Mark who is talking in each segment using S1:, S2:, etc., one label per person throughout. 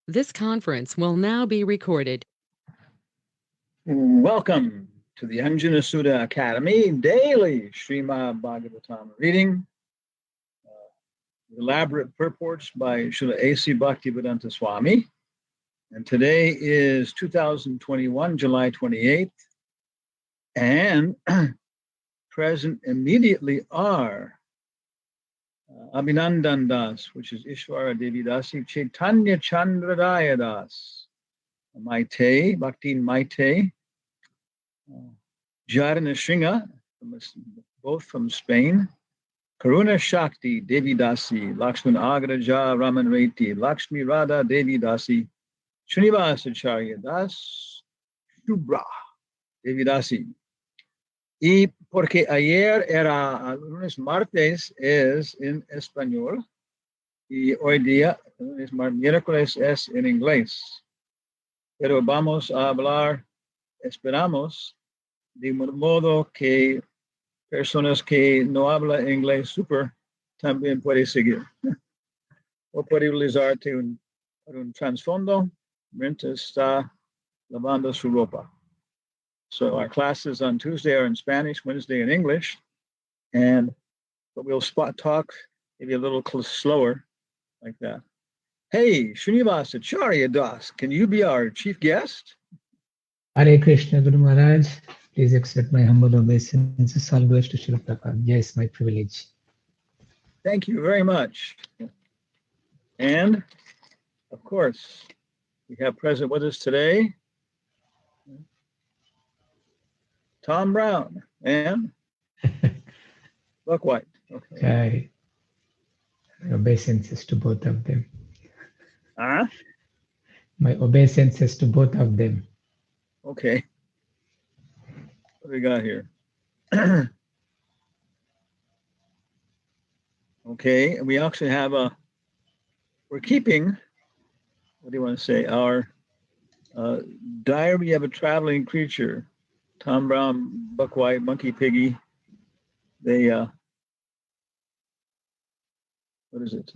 S1: This conference will now be recorded.
S2: Welcome to the Anjana Sudha Academy daily Srimad Bhagavatam reading. Elaborate purports by Srila A.C. Bhaktivedanta Swami. And today is 2021, July 28th. And present immediately are Abhinandan Das, which is Ishwara Devi Dasi, Chaitanya Chandradaya Das, Maite, Bhakti Maite, Jarana Shringa, both from Spain, Karuna Shakti, Devi Dasi, Lakshman Agraja Raman Reti, Lakshmi Radha Devi Dasi, Srinivasa Acharya Das, Shubra Devi Dasi. Y porque ayer era lunes martes es en español y hoy día lunes miércoles es en inglés. Pero vamos a hablar, esperamos, de modo que personas que no hablan inglés super también pueden seguir. O puede utilizarte un trasfondo mientras está lavando su ropa. So our classes on Tuesday are in Spanish, Wednesday in English, but we'll talk maybe a little slower like that. Hey, Srinivasa Acharya Das, can you be our chief guest?
S3: Hare Krishna, Guru Maharaj. Please accept my humble obeisances. All glories to Srila Prabhupada. Yes, my privilege.
S2: Thank you very much. And, of course, we have present with us today Tom Brown and Buck White.
S3: Okay. My obeisances to both of them. My obeisances to both of them.
S2: Okay. What do we got here? Okay, we actually have we're keeping, what do you want to say, our Diary of a Traveling Creature. Tom Brown, Buck White, Monkey Piggy, they, what is it?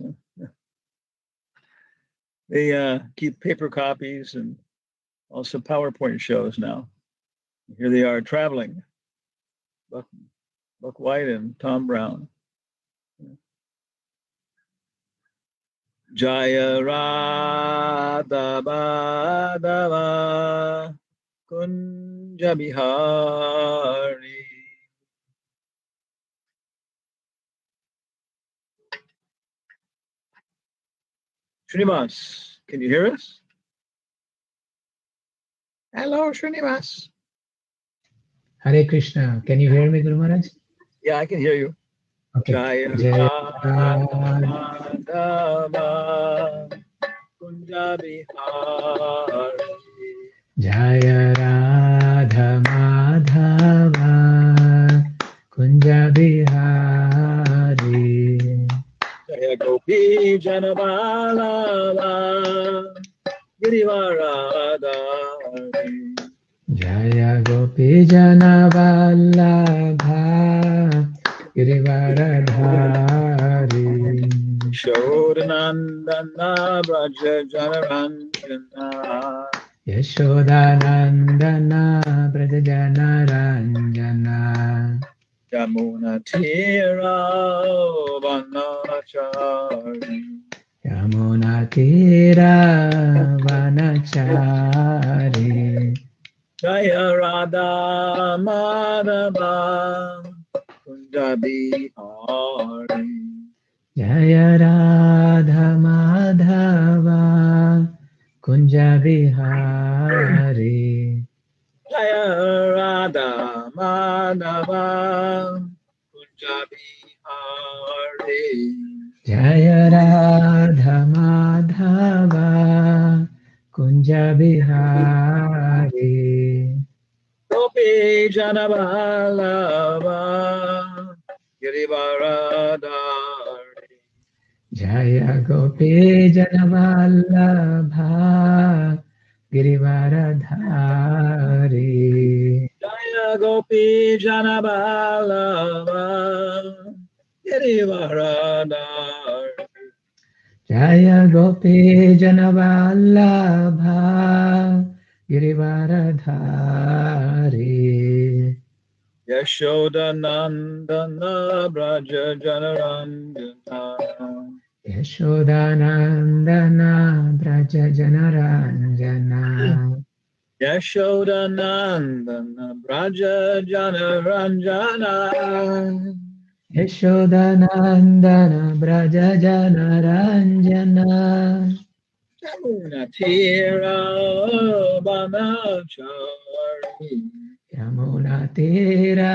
S2: They keep paper copies and also PowerPoint shows now. Here they are traveling, Buck White and Tom Brown. Jaya Radha Madhava Kunja Bihari. Srinivas, can you hear us? Hello, Srinivas.
S3: Hare Krishna. Can you hear me, Guru Maharaj?
S2: Yeah, I can hear you.
S3: Okay.
S2: Jaya Radha Kunja Bihari.
S3: Jaya Radha Madhava Kunja Bihari.
S2: Jaya Gopi Janabalava Girivaradhari.
S3: Jaya Gopi Janavallabha Girivaradhari.
S2: Yashodanandana Braja Janaranjana.
S3: Yashodanandana Brajajana Ranjana.
S2: Yamuna Tira Vanachari.
S3: Yamuna Tira Vanachari.
S2: Jaya Radha Madhava Kunja Bihari.
S3: Jaya Radha Madhava Kunja Bihari.
S2: Jaya Radha Madhava Kunja Bihari.
S3: Jaya Radha Madhava Kunja Bihari.
S2: Gopi Janabalava Girivaradhari.
S3: Jaya Gopi Janavallabha Girivaradhari.
S2: Jaya Jaya Gopi Janabala Girivaradar.
S3: Jaya Gopi Janavallabha Girivaradhari.
S2: Yashoda Nandana Braja Janaranjana.
S3: Yashodanandana Braja Janaranjana.
S2: Yashoda Nandana Braja Janaranjana.
S3: Yashodanandana Braja Janaranjana.
S2: Yamuna Tira Banachari.
S3: Yamuna Tira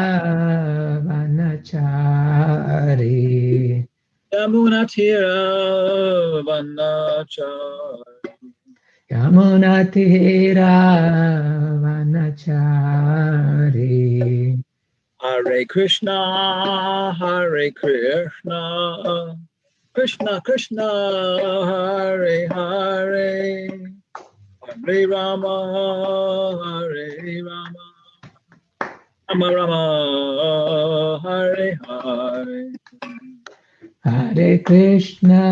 S3: Vanachari.
S2: Yamuna Tira Banachari.
S3: Yamuna Tira Vanachari.
S2: Hare Krishna, Hare Krishna, Krishna Krishna, Hare Hare, Hare Rama, Hare Rama, Rama Rama, Hare Hare.
S3: Hare Krishna,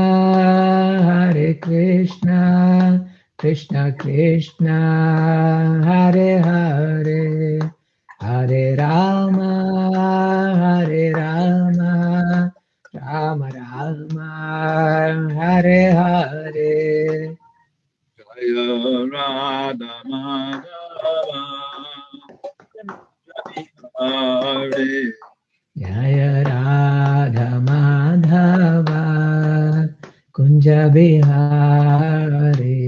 S3: Hare Krishna, Krishna Krishna, Hare Hare, Hare Rama, Hare Rama, Rama Rama, Hare Hare.
S2: Jaya Radha Madhava, Hare.
S3: Jaya Radha Madhava Kunja Bihari.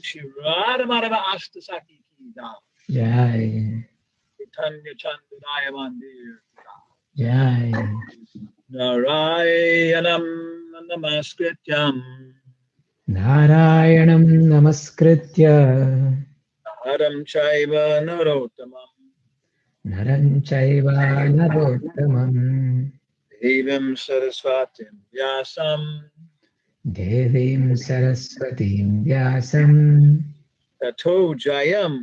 S2: Shri Radha Madhava Astasaki Ki Jai.
S3: Jai
S2: Chaitanya Chandranaya Mandir.
S3: Jai
S2: Narayanam Namaskrityam
S3: Narayanam Namaskritya
S2: Haram Chaiva Narottamam
S3: Naram Chaiva Narottamam
S2: Devam Saraswatim Vyasam
S3: Devim Saraswatim Vyasam
S2: Tato Jayam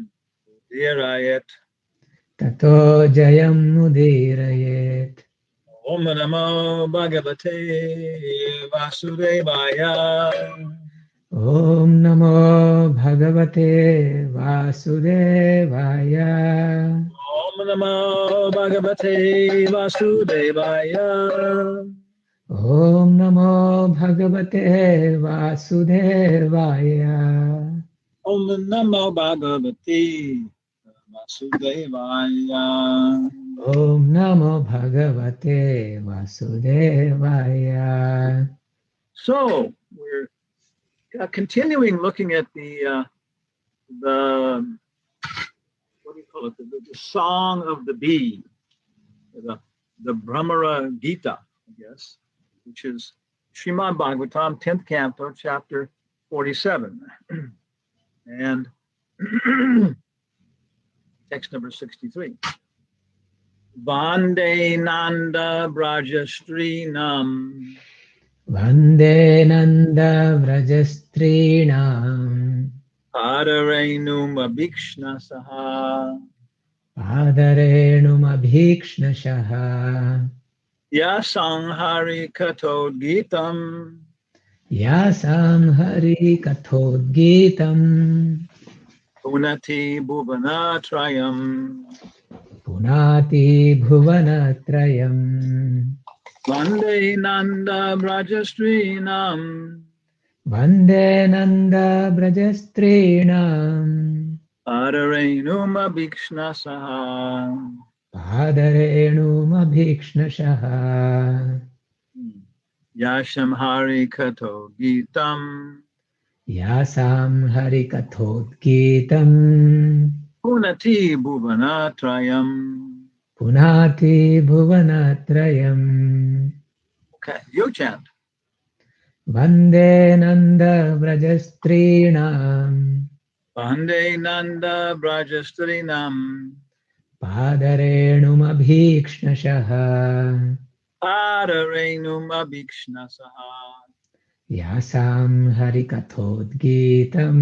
S2: Udirayat.
S3: Tato Jayam Mudirayet.
S2: Om Namo Bhagavate Vasudevaya.
S3: Om Namo Bhagavate Vasudevaya.
S2: Om Namo Bhagavate Vasudevaya.
S3: Om Namo Bhagavate Vasudevaya.
S2: Om Namo Bhagavate Vasudevaya.
S3: Om Namo Bhagavate Vasudevaya.
S2: So we're continuing looking at the what do you call it? The song of the bee, the Brahmara Gita, I guess, which is Srimad Bhagavatam, 10th canto, chapter 47, and text number 63. Vande Nanda Brajastrinam
S3: Vande Nanda Vrajastrinam
S2: Adarenum Abhikshna Saha
S3: Padarenum Abhikshnashaha
S2: Yasang Hari Katod Gitam
S3: Yasam Hari Kathodgitam
S2: Punati Bhuvanatrayam
S3: Punati Bhuvanatrayam
S2: Vande Nanda Brajastrinam
S3: Vande Nanda Brajastrinam
S2: Adarenum Abhikshna Saha.
S3: Padarenum Abhikshnashaha
S2: Yasham Hari Kato Gitam
S3: Yasam Hari Kathodgitam
S2: Punati Bhuvanatrayam.
S3: Punati Bhuvanatrayam
S2: Okay, you chant.
S3: Vande Nanda Brajastrinam
S2: Vande Nanda Brajastrinam
S3: Padarenum Abhikshnashaha
S2: Adarenum Abhikshna Saha.
S3: Yasam Hari Kathodgitam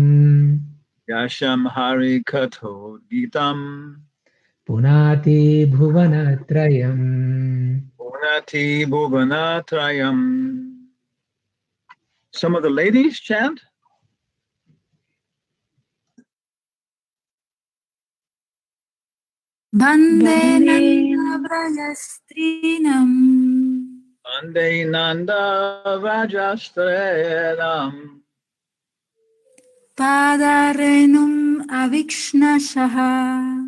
S2: Yasham Hari Katho Gitam
S3: Punati Bhuvanatrayam.
S2: Unati Bhuvanatrayam. Some of the ladies chant.
S4: Bande Nandavrajastrinam
S2: Ande Nanda Rajastrenam
S4: Padarenum Avikshnasaha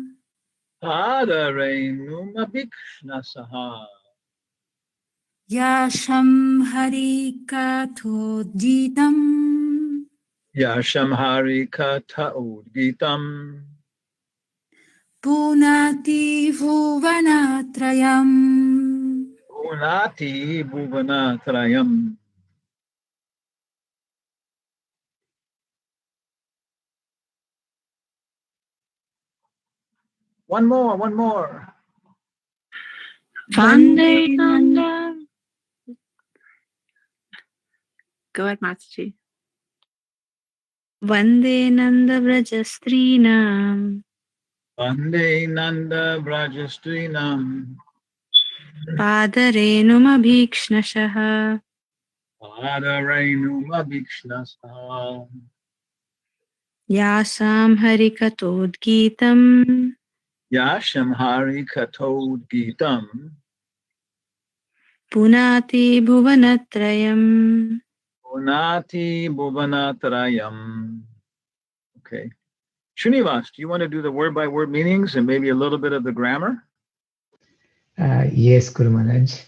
S2: Padarenum Abhikshnasaha
S4: Yasham Harikathodjitam
S2: Yasham Hari Katha Udgitam
S4: Punati Bhuvanatrayam.
S2: Unati Bhuvanatrayam. One more.
S5: Vande Nanda. Go ahead, Mataji. Vande Nanda Vrajastrinam
S2: Vande Nanda Brajastrinam
S5: Padarenum Abhikshnasaha
S2: Padarenum Abhikshnasaha
S5: Yasam Harikatodgitam
S2: Yasham Hari Katod Gitam
S5: Punati Bhuvanatrayam.
S2: Unati Bhuvanatrayam. Okay. Srinivas, do you want to do the word by word meanings and maybe a little bit of the grammar?
S3: Yes, Guru Maharaj.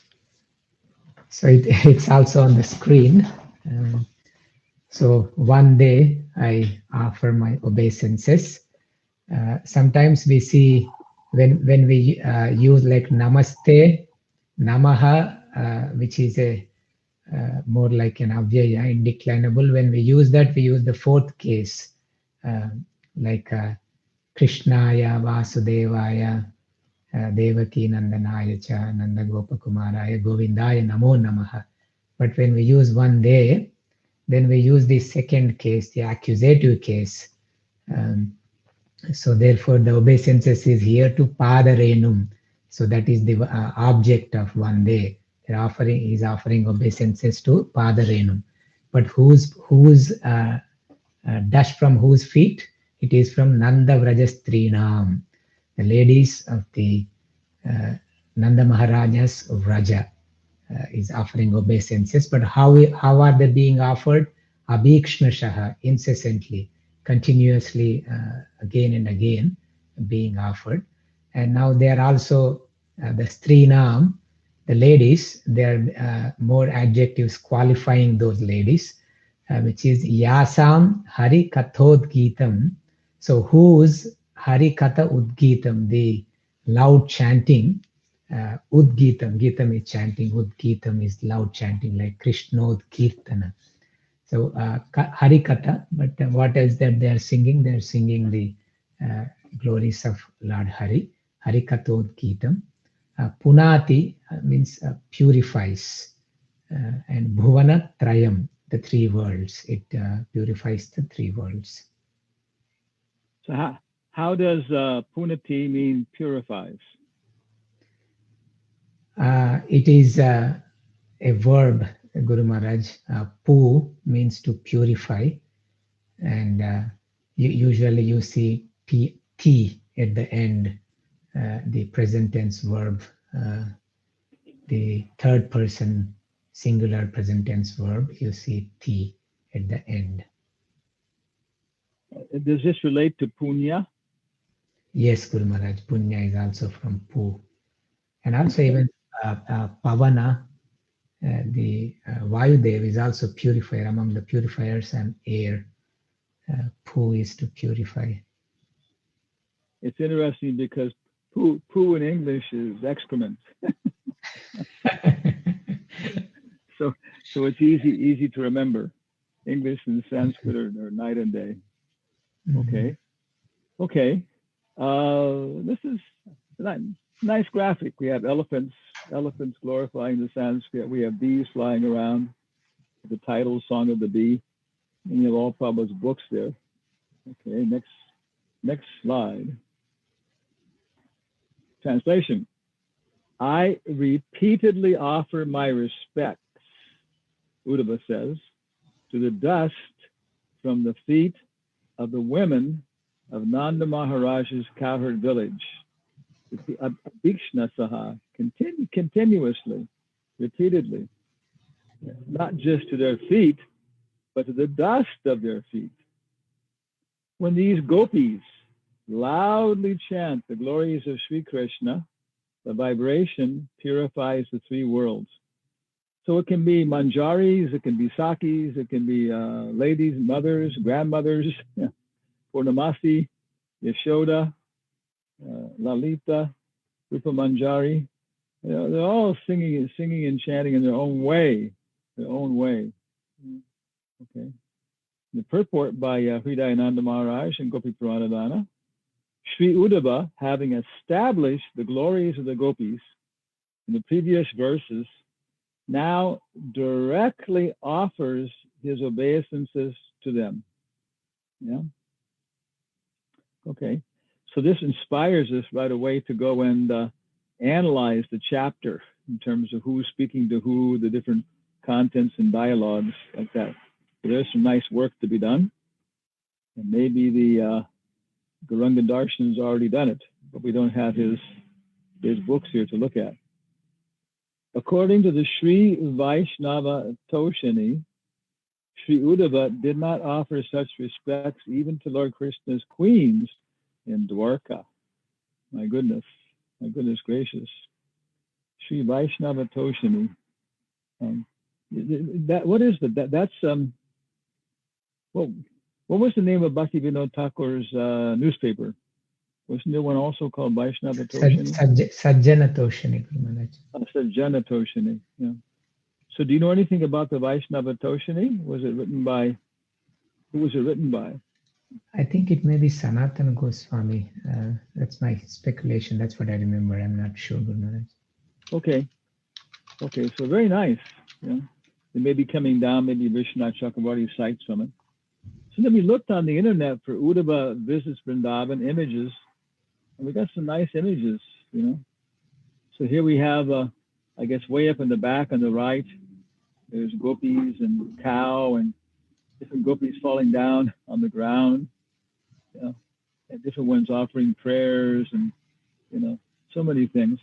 S3: So it's also on the screen. So one day I offer my obeisances. Sometimes we see when we use like namaste, namaha, which is a more like an avyaya, indeclinable. When we use that, we use the fourth case, like Krishnaya, Vasudevaya, Devaki Nandanaya cha, Nanda Gopakumaraya, Govindaya Namo Namaha. But when we use one day, then we use the second case, the accusative case. So therefore the obeisances is here to Padarenum. So that is the object of one day. He's offering obeisances to Padarenum. But whose dust from whose feet? It is from Nanda Vrajastrinam, the ladies of the Nanda Maharaja's Vraja. Is offering obeisances, but how are they being offered? Abhikshmashaha, incessantly, continuously, again and again, being offered. And now they are also the Strinam, the ladies, there are more adjectives qualifying those ladies, which is Yasam Hari Kathodgitam. So whose Hari Katha Udgitam, the loud chanting, Udgitam, Gitam is chanting, Udgitam is loud chanting like Krishnod Kirtana. So Harikatha, but what else that they are singing? They are singing the glories of Lord Hari, Harikatod Gitam. Punati means purifies, and Bhuvana Trayam, the three worlds. It purifies the three worlds.
S2: So how does punati mean purifies?
S3: It is a verb, Guru Maharaj. Pu means to purify, and usually you see T at the end, the present tense verb, the third person singular present tense verb, you see T at the end.
S2: Does this relate to punya?
S3: Yes, Guru Maharaj, punya is also from Pu. And also even Pavana, the Vayudev is also purifier, among the purifiers and air. Pu is to purify.
S2: It's interesting because poo in English is excrement. so it's easy to remember. English and Sanskrit are night and day. Okay. This is a nice graphic. We have elephants glorifying the Sanskrit. We have bees flying around. The title, Song of the Bee. And you have all Prabhupada's books there. Okay, next slide. Translation. I repeatedly offer my respects, Uddhava says, to the dust from the feet of the women of Nanda Maharaj's cowherd village. Abhikshnasaha, continuously, repeatedly, not just to their feet, but to the dust of their feet. When these gopis loudly chant the glories of Sri Krishna, the vibration purifies the three worlds. So it can be manjaris, it can be sakis, it can be ladies, mothers, grandmothers, Purnamasi, Yashoda, Lalita, Rupa Manjari. They're all singing and chanting in their own way. Okay. The purport by Hridayananda Maharaj and Gopi Puranadana. Sri Uddhava, having established the glories of the gopis in the previous verses, now directly offers his obeisances to them. Yeah. Okay. So this inspires us right away to go and analyze the chapter in terms of who's speaking to who, the different contents and dialogues like that. So there's some nice work to be done. And maybe the Guranga Darshan's already done it, but we don't have his books here to look at. According to the Sri Vaishnava Toshini, Sri Uddhava did not offer such respects even to Lord Krishna's queens in Dwarka. My goodness gracious. Sri Vaishnava Toshini. What is that? That's what was the name of Bhakti Vinod Thakur's newspaper? Wasn't there one also called Vaishnava Toshini?
S3: Sajjana Toshini, Guru Maharaj.
S2: Sajjana Toshini, yeah. So do you know anything about the Vaishnava Toshini? Who was it written by?
S3: I think it may be Sanatana Goswami. That's my speculation. That's what I remember. I'm not sure, Guru Maharaj.
S2: Okay, so very nice. Yeah. It may be coming down, maybe Vishwanath Chakravarti cites from it. So then we looked on the internet for Uddhava visits Vrindavan images, and we got some nice images, So here we have, I guess, way up in the back on the right, there's gopis and cow and different gopis falling down on the ground, and different ones offering prayers and, so many things.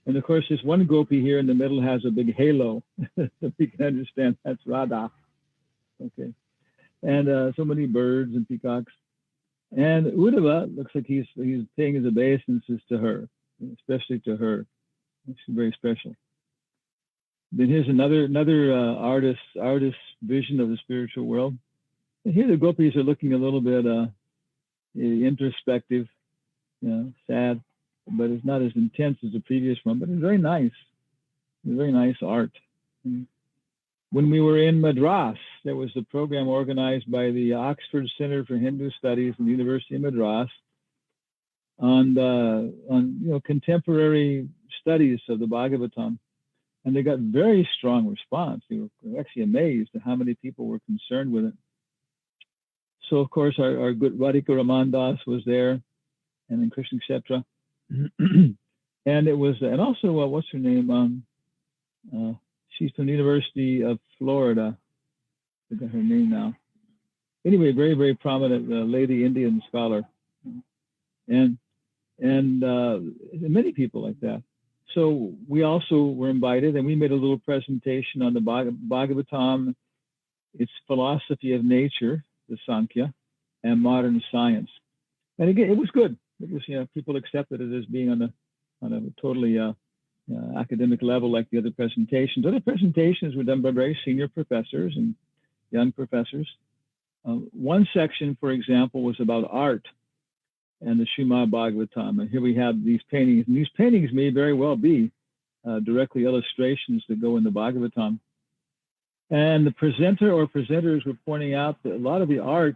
S2: And of course, this one gopi here in the middle has a big halo, so we can understand that's Radha. Okay. And so many birds and peacocks. And Uddhava looks like he's paying his obeisances to her, especially to her. It's very special. Then here's another artist's vision of the spiritual world. And here the gopis are looking a little bit introspective, sad, but it's not as intense as the previous one. But it's very nice. It's very nice art. When we were in Madras, there was a program organized by the Oxford Center for Hindu Studies and the University of Madras on contemporary studies of the Bhagavatam, and they got very strong response. They were actually amazed at how many people were concerned with it. So of course our good Radhika Ramandas was there, and then Krishna Kshetra, and it was, and also what's her name? She's from the University of Florida. I forgot her name now. Anyway, very, very prominent lady Indian scholar, and many people like that. So we also were invited, and we made a little presentation on the Bhagavatam, its philosophy of nature, the Sankhya, and modern science. And again, it was good. It was, people accepted it as being on a totally academic level like the other presentations. Other presentations were done by very senior professors and young professors. One section, for example, was about art and the Srimad Bhagavatam. And here we have these paintings. And these paintings may very well be directly illustrations that go in the Bhagavatam. And the presenter or presenters were pointing out that a lot of the art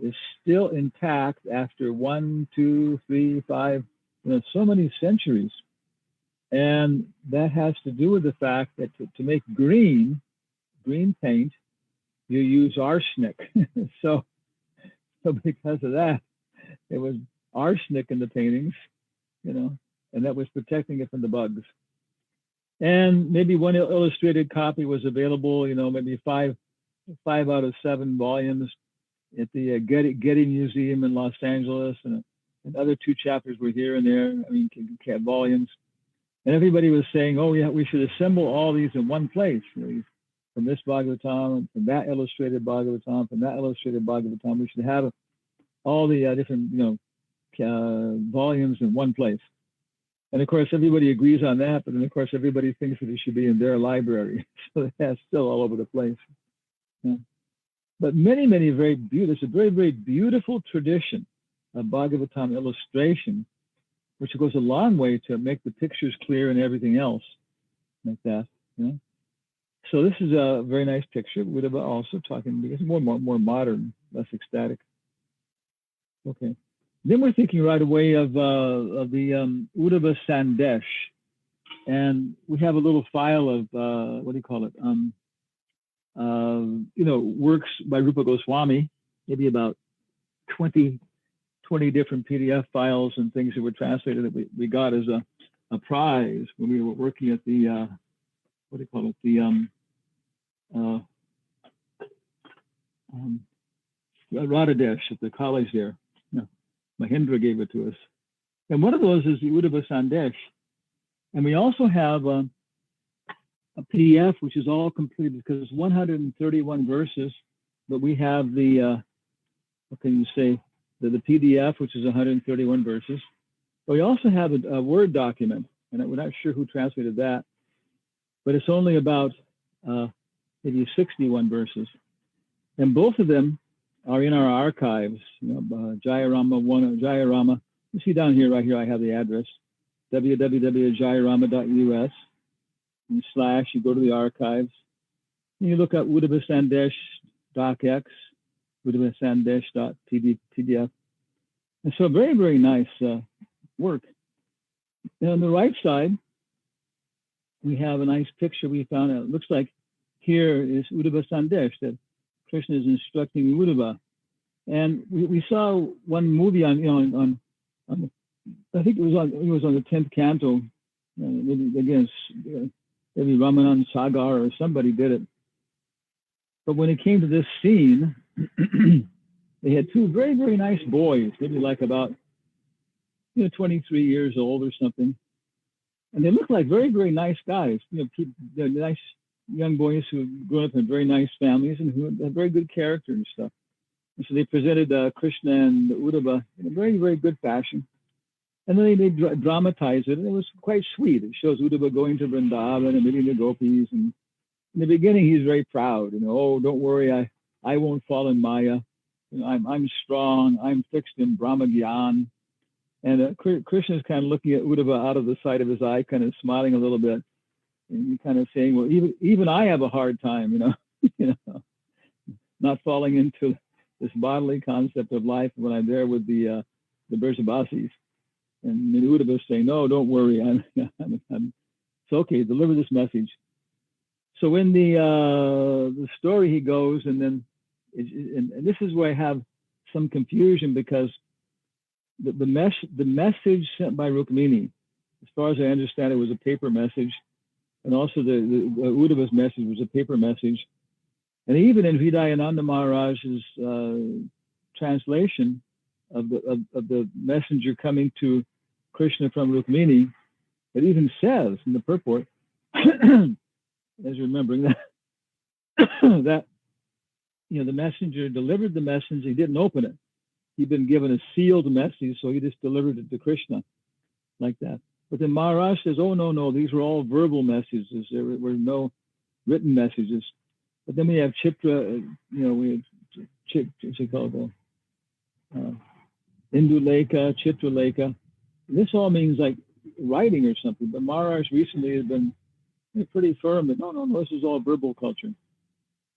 S2: is still intact after 1, 2, 3, 5, so many centuries. And that has to do with the fact that to make green paint, you use arsenic. So So because of that, it was arsenic in the paintings, and that was protecting it from the bugs. And maybe one illustrated copy was available, maybe five out of 7 volumes at the Getty Museum in Los Angeles, and other 2 chapters were here and there. I mean, volumes. And everybody was saying, oh, yeah, we should assemble all these in one place. From this Bhagavatam, from that illustrated Bhagavatam, from that illustrated Bhagavatam. We should have all the different, volumes in one place. And of course, everybody agrees on that, but then of course, everybody thinks that it should be in their library. So that's still all over the place. Yeah. But many, many very beautiful, it's a very, very beautiful tradition of Bhagavatam illustration, which goes a long way to make the pictures clear and everything else like that. So this is a very nice picture. Uddhava also talking, because more modern, less ecstatic. Okay. Then we're thinking right away of the Uddhava Sandesh. And we have a little file of, what do you call it? Works by Rupa Goswami, maybe about 20 different PDF files and things that were translated that we got as a prize when we were working at the, what do you call it? The Radhadesh at the college there. Mahindra gave it to us. And one of those is the Uddhava Sandesh. And we also have a PDF, which is all completed because it's 131 verses, but we have the, what can you say, the PDF, which is 131 verses. But we also have a Word document, and we're not sure who translated that, but it's only about maybe 61 verses. And both of them are in our archives, Jayarama 1, Jayarama. You see down here, right here, I have the address, www.jayarama.us, and / you go to the archives, and you look at Uddhava Sandesh docx, Uddhava Sandesh.pdf. And so very, very nice work. And on the right side, we have a nice picture we found. It looks like here is Uddhava Sandesh, that Krishna is instructing Uddhava. And we saw one movie on I think it was on the 10th canto, maybe again, maybe Ramanand Sagar or somebody did it. But when it came to this scene, they had 2 very, very nice boys, maybe like about 23 years old or something. And they looked like very, very nice guys, they're nice young boys who grew up in very nice families and who had very good character and stuff. And so they presented Krishna and Uddhava in a very, very good fashion. And then they dramatized it, and it was quite sweet. It shows Uddhava going to Vrindavan and meeting the gopis. And in the beginning, he's very proud. Oh, don't worry, I won't fall in Maya. I'm strong. I'm fixed in Brahma Gyan. And Krishna is kind of looking at Uddhava out of the side of his eye, kind of smiling a little bit. And kind of saying, well, even I have a hard time, not falling into this bodily concept of life when I'm there with the Brjabasis. And Uddhava is saying, no, don't worry, it's okay, deliver this message. So in the story he goes, and then, and this is where I have some confusion, because the message sent by Rukmini, as far as I understand it, was a paper message. And also the Uddhava's message was a paper message. And even in Vidayananda Maharaj's translation of the messenger coming to Krishna from Rukmini, it even says in the purport, as remembering that, that the messenger delivered the message, he didn't open it. He'd been given a sealed message, so he just delivered it to Krishna like that. But then Maharaj says, oh, no, these were all verbal messages. There were no written messages. But then we have Chitra, we have what's it called? Induleka, Chitraleka. This all means like writing or something. But Maharaj recently has been pretty firm that, no, this is all verbal culture.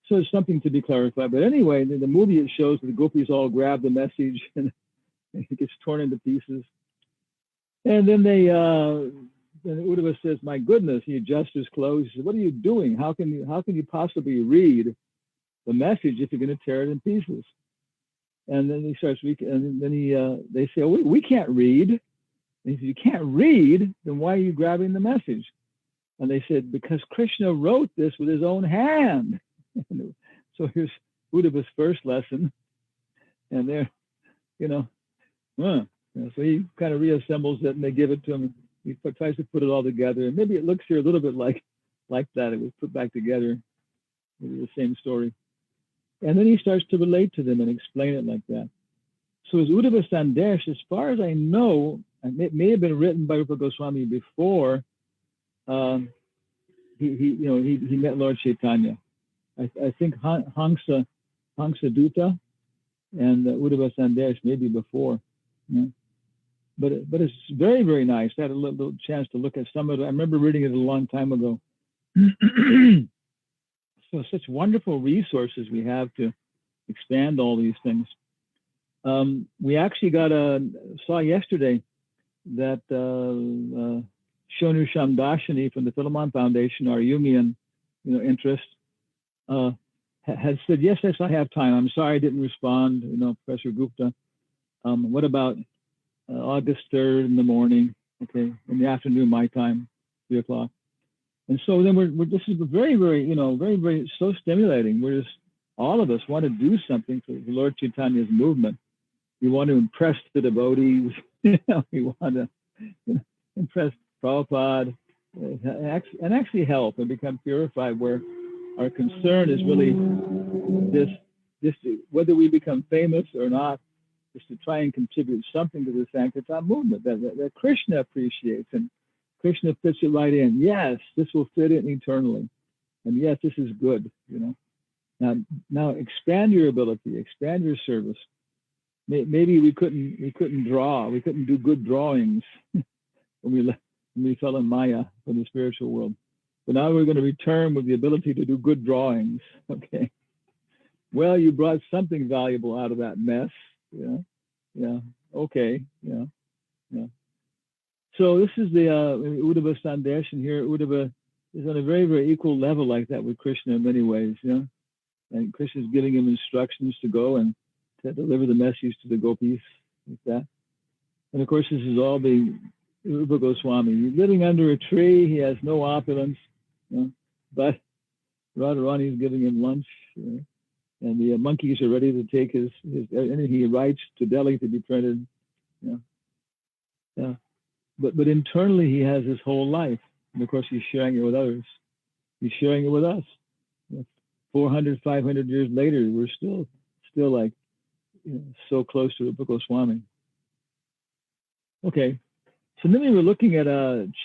S2: So it's something to be clarified. But anyway, in the movie it shows that the gopis all grab the message and it gets torn into pieces. And then then Uddhava says, my goodness, he adjusts his clothes. He says, what are you doing? How can you possibly read the message if you're going to tear it in pieces? And then he starts, and then they say, oh, we can't read. And he said, you can't read? Then why are you grabbing the message? And they said, because Krishna wrote this with his own hand. So here's Uddhava's first lesson. And they're, so he kind of reassembles it and they give it to him. He tries to put it all together. And maybe it looks here a little bit like that. It was put back together. Maybe the same story. And then he starts to relate to them and explain it like that. So as Uddhava Sandesh, as far as I know, it may have been written by Rupa Goswami before he met Lord Chaitanya. I think Hangsa Dutta and Uddhava Sandesh maybe before. But it's very, very nice. I had a little chance to look at some of it. I remember reading it a long time ago. So such wonderful resources we have to expand all these things. We actually saw yesterday that Shonu Shamdashini from the Philemon Foundation, our Jungian interest, has said, yes, I have time. I'm sorry I didn't respond, Professor Gupta. What about August 3rd in the morning, okay, in the afternoon, my time, 3 o'clock. And so then this is very, very, very, very so stimulating. We're just, all of us want to do something for the Lord Chaitanya's movement. We want to impress the devotees. We want to impress Prabhupada and actually help and become purified, where our concern is really this whether we become famous or not, is to try and contribute something to the Sankirtan movement that Krishna appreciates, and Krishna fits it right in. Yes, this will fit in eternally, and yes, this is good. Now expand your ability, expand your service. Maybe we couldn't draw, we couldn't do good drawings when we fell in Maya from the spiritual world. But now we're going to return with the ability to do good drawings. Okay. Well, you brought something valuable out of that mess. Yeah. Okay. Yeah. So this is the Uddhava Sandesh, and here Uddhava is on a very, very equal level like that with Krishna in many ways. And Krishna is giving him instructions to go and to deliver the message to the gopis like that. And of course, this is all being Rupa Goswami. He's living under a tree. He has no opulence, but Radharani is giving him lunch. And the monkeys are ready to take his anything he writes to Delhi to be printed. But internally he has his whole life, and of course he's sharing it with others. He's sharing it with us. 400, 500 years later, we're still like so close to Rupa Goswami. Okay, so then we were looking at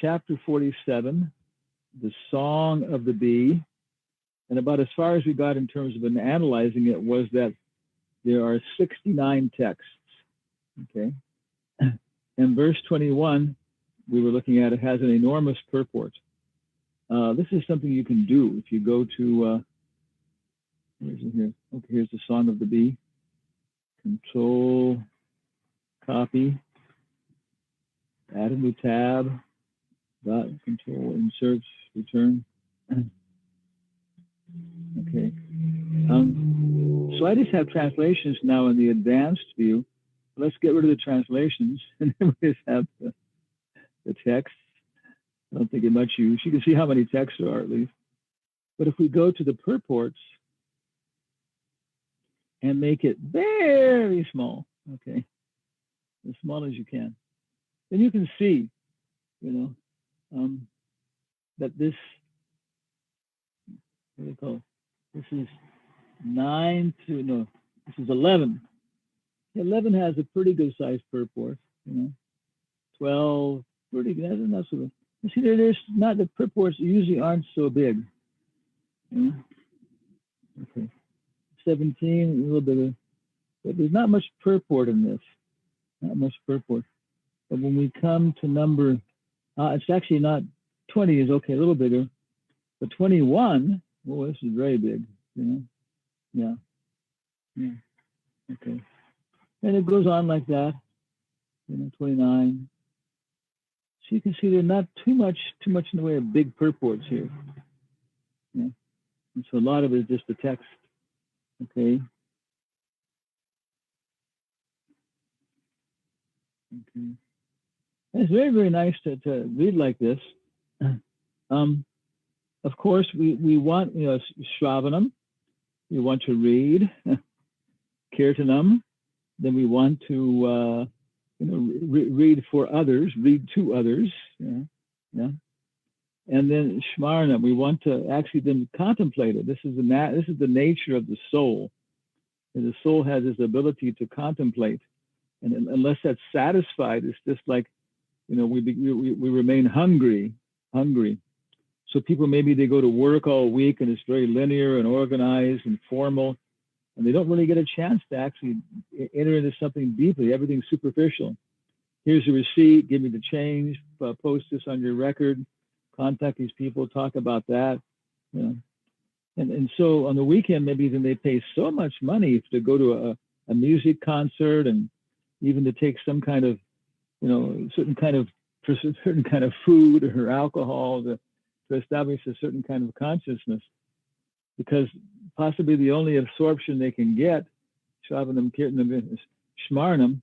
S2: chapter 47, the Song of the Bee. And about as far as we got in terms of analyzing it was that there are 69 texts, okay? And verse 21, we were looking at, it has an enormous purport. This is something you can do if you go to, where is it here? Okay, here's the Song of the Bee. Control, copy, add a new tab, dot, control, insert, return. Okay. So I just have translations now in the advanced view. Let's get rid of the translations and then we just have the text. I don't think it much use. You can see how many texts there are at least. But if we go to the purports and make it very small, okay, as small as you can, then you can see, that this, what do you call it? This is this is 11. 11 has a pretty good sized purport, 12, pretty good. Not so good. You see, there's not, the purports usually aren't so big. Okay. 17, a little bit, but there's not much purport in this. Not much purport. But when we come to number, it's actually not, 20 is okay, a little bigger, but 21, well, this is very big, Yeah. Okay. And it goes on like that, 29. So you can see there's not too much in the way of big purports here. And so a lot of it is just the text. Okay. Okay. It's very, very nice to read like this. Of course, we want, Shravanam, we want to read, Kirtanam, then we want to, read for others, read to others, yeah. And then Shmarna, we want to actually then contemplate it. This is the nature of the soul. And the soul has this ability to contemplate, and unless that's satisfied, it's just like, we remain hungry. So people, maybe they go to work all week and it's very linear and organized and formal, and they don't really get a chance to actually enter into something deeply. Everything's superficial. Here's a receipt, give me the change, post this on your record, contact these people, talk about that. And so on the weekend, maybe then they pay so much money to go to a music concert, and even to take some kind of, certain kind of food or alcohol to establish a certain kind of consciousness, because possibly the only absorption they can get, Shravanam, Kirtanam, Shmarnam,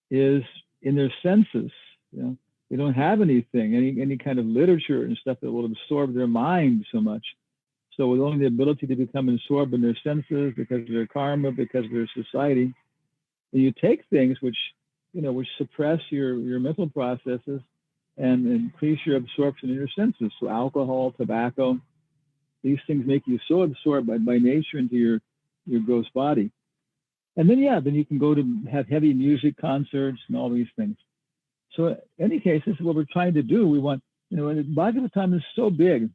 S2: is in their senses. They don't have anything, any kind of literature and stuff that will absorb their mind so much. So with only the ability to become absorbed in their senses because of their karma, because of their society, and you take things which suppress your mental processes and increase your absorption in your senses. So alcohol, tobacco, these things make you so absorbed by nature into your gross body. And then, then you can go to have heavy music concerts and all these things. So in any case, this is what we're trying to do. We want, Bhagavatam is so big.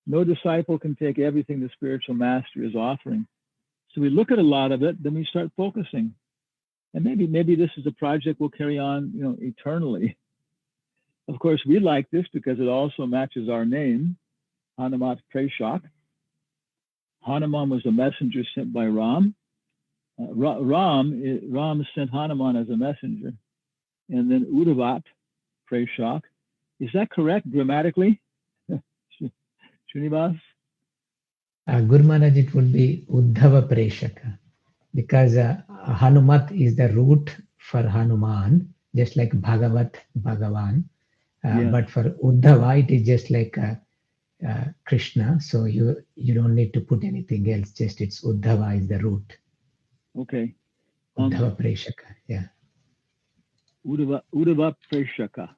S2: No disciple can take everything the spiritual master is offering. So we look at a lot of it, then we start focusing. And maybe this is a project we'll carry on, eternally. Of course, we like this because it also matches our name, Hanumatpresaka. Hanuman was a messenger sent by Ram. Ram sent Hanuman as a messenger. And then Udavat Preshak. Is that correct grammatically? Srinivas?
S3: Guru Maharaj, it would be Uddhava Preshaka, because Hanumat is the root for Hanuman, just like Bhagavat, Bhagavan. But for Uddhava, it is just like Krishna. So you don't need to put anything else. Just it's Uddhava is the root.
S2: Okay.
S3: Uddhava Preshaka. Yeah.
S2: Uddhava Preshaka.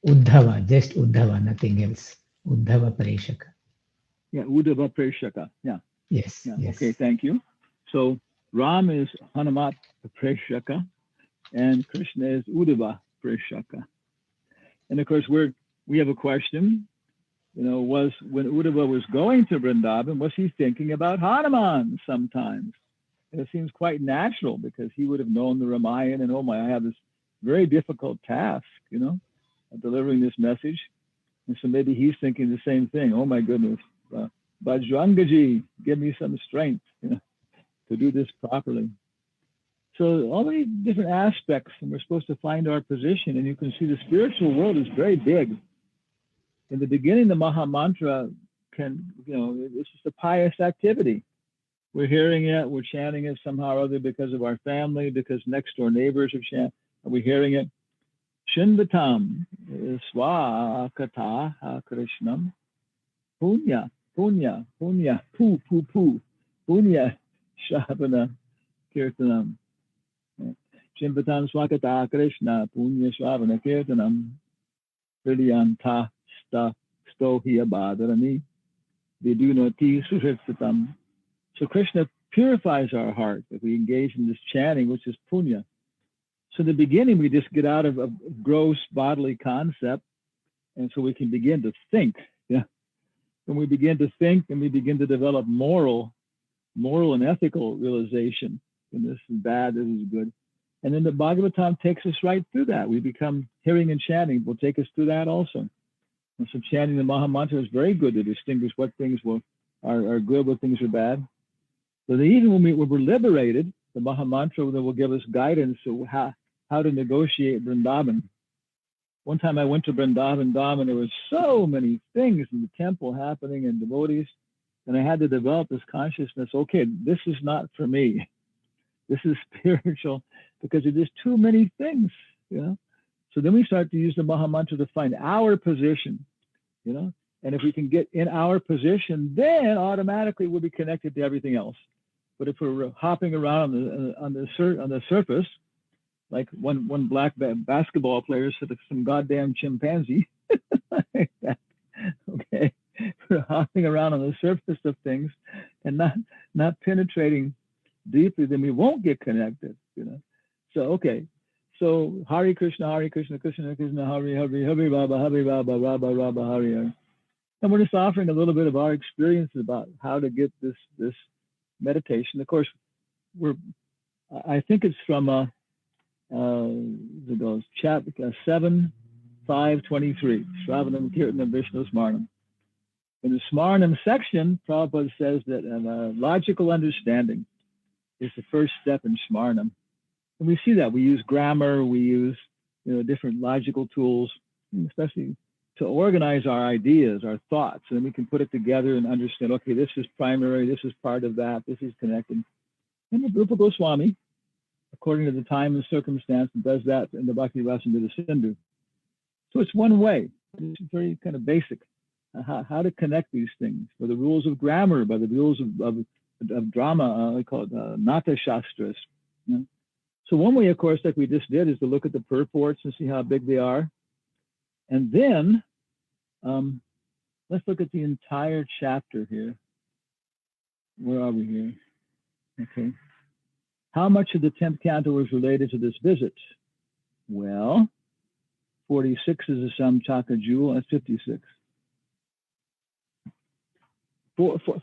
S3: Uddhava, just Uddhava, nothing else. Uddhava Preshaka.
S2: Yeah, Uddhava Preshaka. Yeah.
S3: Yes. Yes.
S2: Okay, thank you. So Ram is Hanumat Preshaka, and Krishna is Uddhava Preshaka. And of course, we have a question. Was when Uddhava was going to Vrindavan, was he thinking about Hanuman sometimes? And it seems quite natural, because he would have known the Ramayana, and I have this very difficult task, of delivering this message. And so maybe he's thinking the same thing. Oh my goodness, Bajrangaji, give me some strength, to do this properly. So all these different aspects, and we're supposed to find our position. And you can see the spiritual world is very big. In the beginning, the Maha Mantra it's just a pious activity. We're hearing it, we're chanting it somehow or other because of our family, because next door neighbors are chanting. We're hearing it. Shinvatam, Swakata Krishnam, Punya, Punya, Punya, Pu, Pu, Pu, Punya, Shavana, Kirtanam. Shinvatam Swakata Krishna, Punya, Shavana, Kirtanam, Pridyanta, Stohya Badarani, Vidunati, Suhritsatam. So Krishna purifies our heart if we engage in this chanting, which is punya. So in the beginning, we just get out of a gross bodily concept, and so we can begin to think. When we begin to think, and we begin to develop moral and ethical realization. And this is bad, this is good. And then the Bhagavatam takes us right through that. We become hearing and chanting will take us through that also. And so chanting the Maha Mantra is very good to distinguish what things are good, what things are bad. So even when we're liberated, the Maha Mantra will give us guidance to how to negotiate Vrindavan. One time I went to Vrindavan Dham, and there were so many things in the temple happening and devotees, and I had to develop this consciousness. Okay, this is not for me. This is spiritual. because there's just too many things, you know. So then we start to use the Maha Mantra to find our position, you know. And if we can get in our position, then automatically we'll be connected to everything else. But if we're hopping around on the surface, like one black basketball player said, some goddamn chimpanzee, like that, okay, we're hopping around on the surface of things and not penetrating deeply, then we won't get connected, you know. So okay, so Hare Krishna, Krishna Krishna, Hare Hare, Hare Rama, Rama Rama, Hare. And we're just offering a little bit of our experience about how to get this meditation. Of course, I think it's from it goes chapter 7, 5:23, Shravanam Kirtanam Vishnu Smarnam. In the Smarnam section, Prabhupada says that logical understanding is the first step in Smarnam. And we see that. We use grammar, we use different logical tools, especially to organize our ideas, our thoughts, and we can put it together and understand, okay, this is primary, this is part of that, this is connected. And the Rupa Goswami, according to the time and circumstance, does that in the Bhakti Rasamrita Sindhu. So it's one way. It's very kind of basic, how to connect these things, by the rules of grammar, by the rules of drama, we call it Nata Shastras. You know? So one way, of course, like we just did, is to look at the purports and see how big they are. And then let's look at the entire chapter here. Where are we here? Okay. How much of the 10th canto was related to this visit? Well, 46 is a Samchaka jewel, that's 56.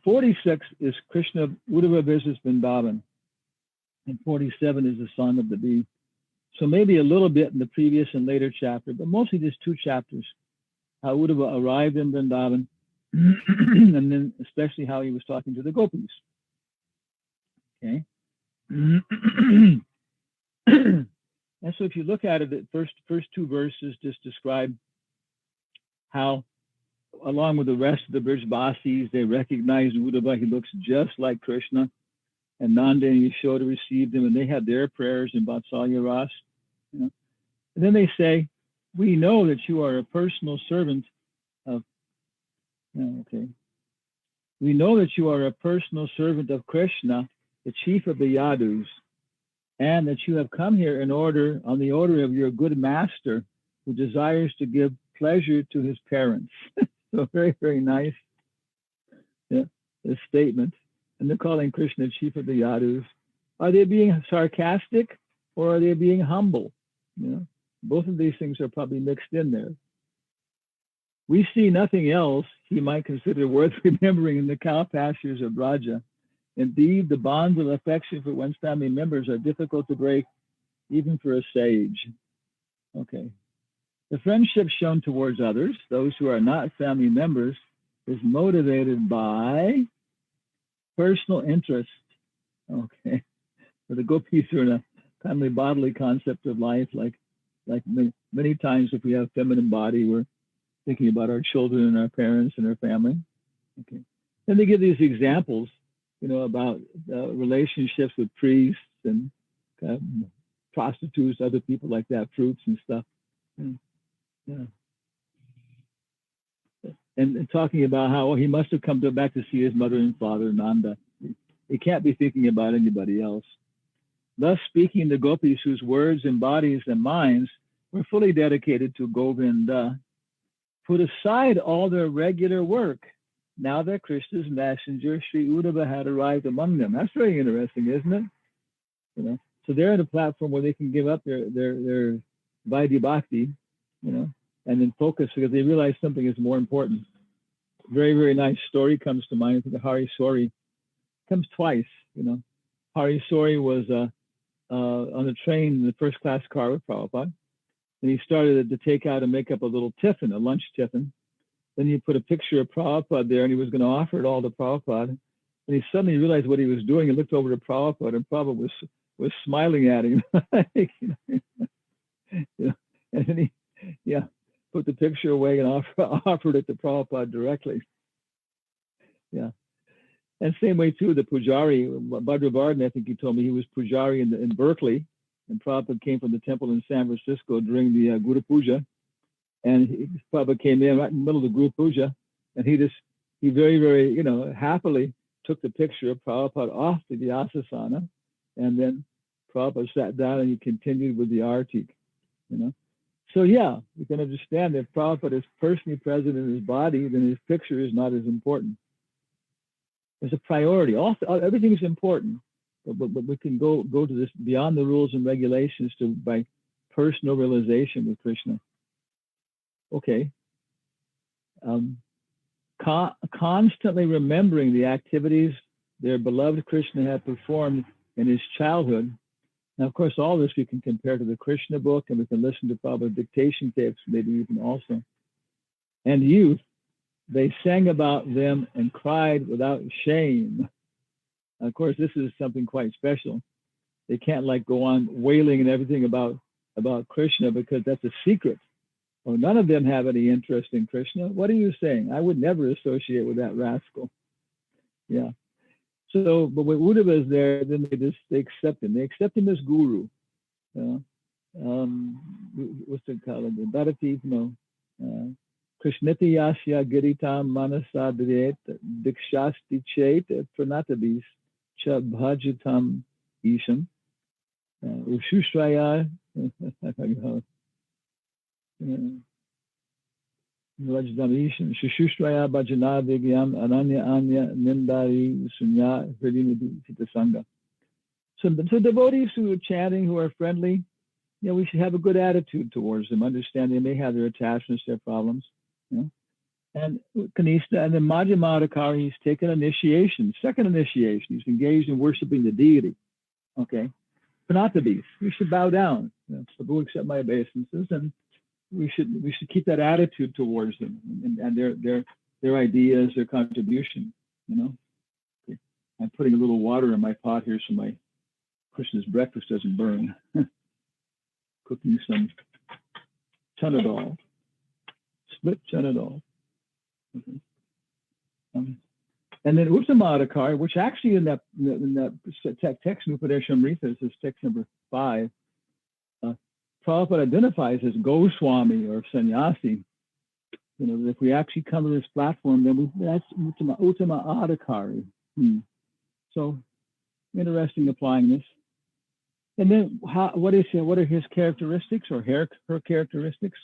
S2: 46 is Krishna Uddhava visits Vrindavan, and 47 is the Song of the Bee. So maybe a little bit in the previous and later chapter, but mostly just 2 chapters. How Uddhava arrived in Vrindavan, and then especially how he was talking to the gopis. Okay. And so if you look at it, the first 2 verses just describe how, along with the rest of the Brijbasis, they recognized Uddhava. He looks just like Krishna. And Nanda and Yashoda received him, and they had their prayers in Vatsalya Ras. You know? And then they say, we know that you are a personal servant of, okay. We know that you are a personal servant of Krishna, the chief of the Yadus, and that you have come here on the order of your good master, who desires to give pleasure to his parents. So very, very nice statement. And they're calling Krishna chief of the Yadus. Are they being sarcastic or are they being humble? You know, both of these things are probably mixed in there. We see nothing else he might consider worth remembering in the cow pastures of Braja. Indeed, the bonds of affection for one's family members are difficult to break, even for a sage. Okay. The friendship shown towards others, those who are not family members, is motivated by personal interest. Okay. So the gopis are in a family bodily concept of life, like many times if we have feminine body, we're thinking about our children and our parents and our family. Okay. Then they give these examples, about relationships with priests and prostitutes, other people like that, fruits and stuff. Yeah. And talking about how he must have come back to see his mother and father, Nanda. He can't be thinking about anybody else. Thus speaking, the gopis, whose words and bodies and minds were fully dedicated to Govinda, put aside all their regular work now that Krishna's messenger, Sri Uddhava, had arrived among them. That's very interesting, isn't it? So they're at a platform where they can give up their Vaidhi Bhakti, and then focus because they realize something is more important. Very, very nice story comes to mind. The Hari Sori comes twice. Hari Sori was on the train in the first class car with Prabhupada, and he started to take out and make up a little tiffin, a lunch tiffin. Then he put a picture of Prabhupada there, and he was going to offer it all to Prabhupada. And he suddenly realized what he was doing and looked over to Prabhupada, and Prabhupada was smiling at him. And then he put the picture away and offered it to Prabhupada directly. Yeah. And same way, too, the Pujari, Bhadravardhan, I think he told me he was Pujari in Berkeley, and Prabhupada came from the temple in San Francisco during the Guru Puja, and Prabhupada came in right in the middle of the Guru Puja, and he very, very, happily took the picture of Prabhupada off the Vyasasana, and then Prabhupada sat down and he continued with the artik, So yeah, you can understand that if Prabhupada is personally present in his body, then his picture is not as important. There's a priority. Everything is important, but we can go to this beyond the rules and regulations by personal realization with Krishna. Okay. Constantly remembering the activities their beloved Krishna had performed in his childhood. Now, of course, all this we can compare to the Krishna book, and we can listen to probably dictation tapes, maybe even also. And youth, they sang about them and cried without shame. Of course, this is something quite special. They can't go on wailing and everything about Krishna because that's a secret. Oh, none of them have any interest in Krishna. What are you saying? I would never associate with that rascal. Yeah. So, but when Uddhava is there, then they accept him. They accept him as guru. What's it called? Bharati, Krishniti Yasya Giritam Manasadret Dikshasti Chet Pranatabis Cha Bhajatam Isham Ushushraya Shushraya Bhajana Vigyam Ananya Anya Nindari Sunya Hridinidhi Sangha. So devotees who are chanting, who are friendly, we should have a good attitude towards them. Understand they may have their attachments, their problems. And Kanista, and then Madhyamadakari, he's taken initiation, second initiation. He's engaged in worshiping the deity. Okay. Pranatavis, we should bow down. Prabhu, accept my obeisances, and we should keep that attitude towards them and their ideas, their contribution. Okay. I'm putting a little water in my pot here so my Krishna's breakfast doesn't burn. Cooking some chana dal, split chana dal. Okay. And then Uttamadakari, which actually in that text, Upadeshamrita, this is text number 5, Prabhupada identifies as Goswami or sannyasi. If we actually come to this platform, then that's Uttamadakari. So interesting applying this. And then what are his characteristics or her characteristics?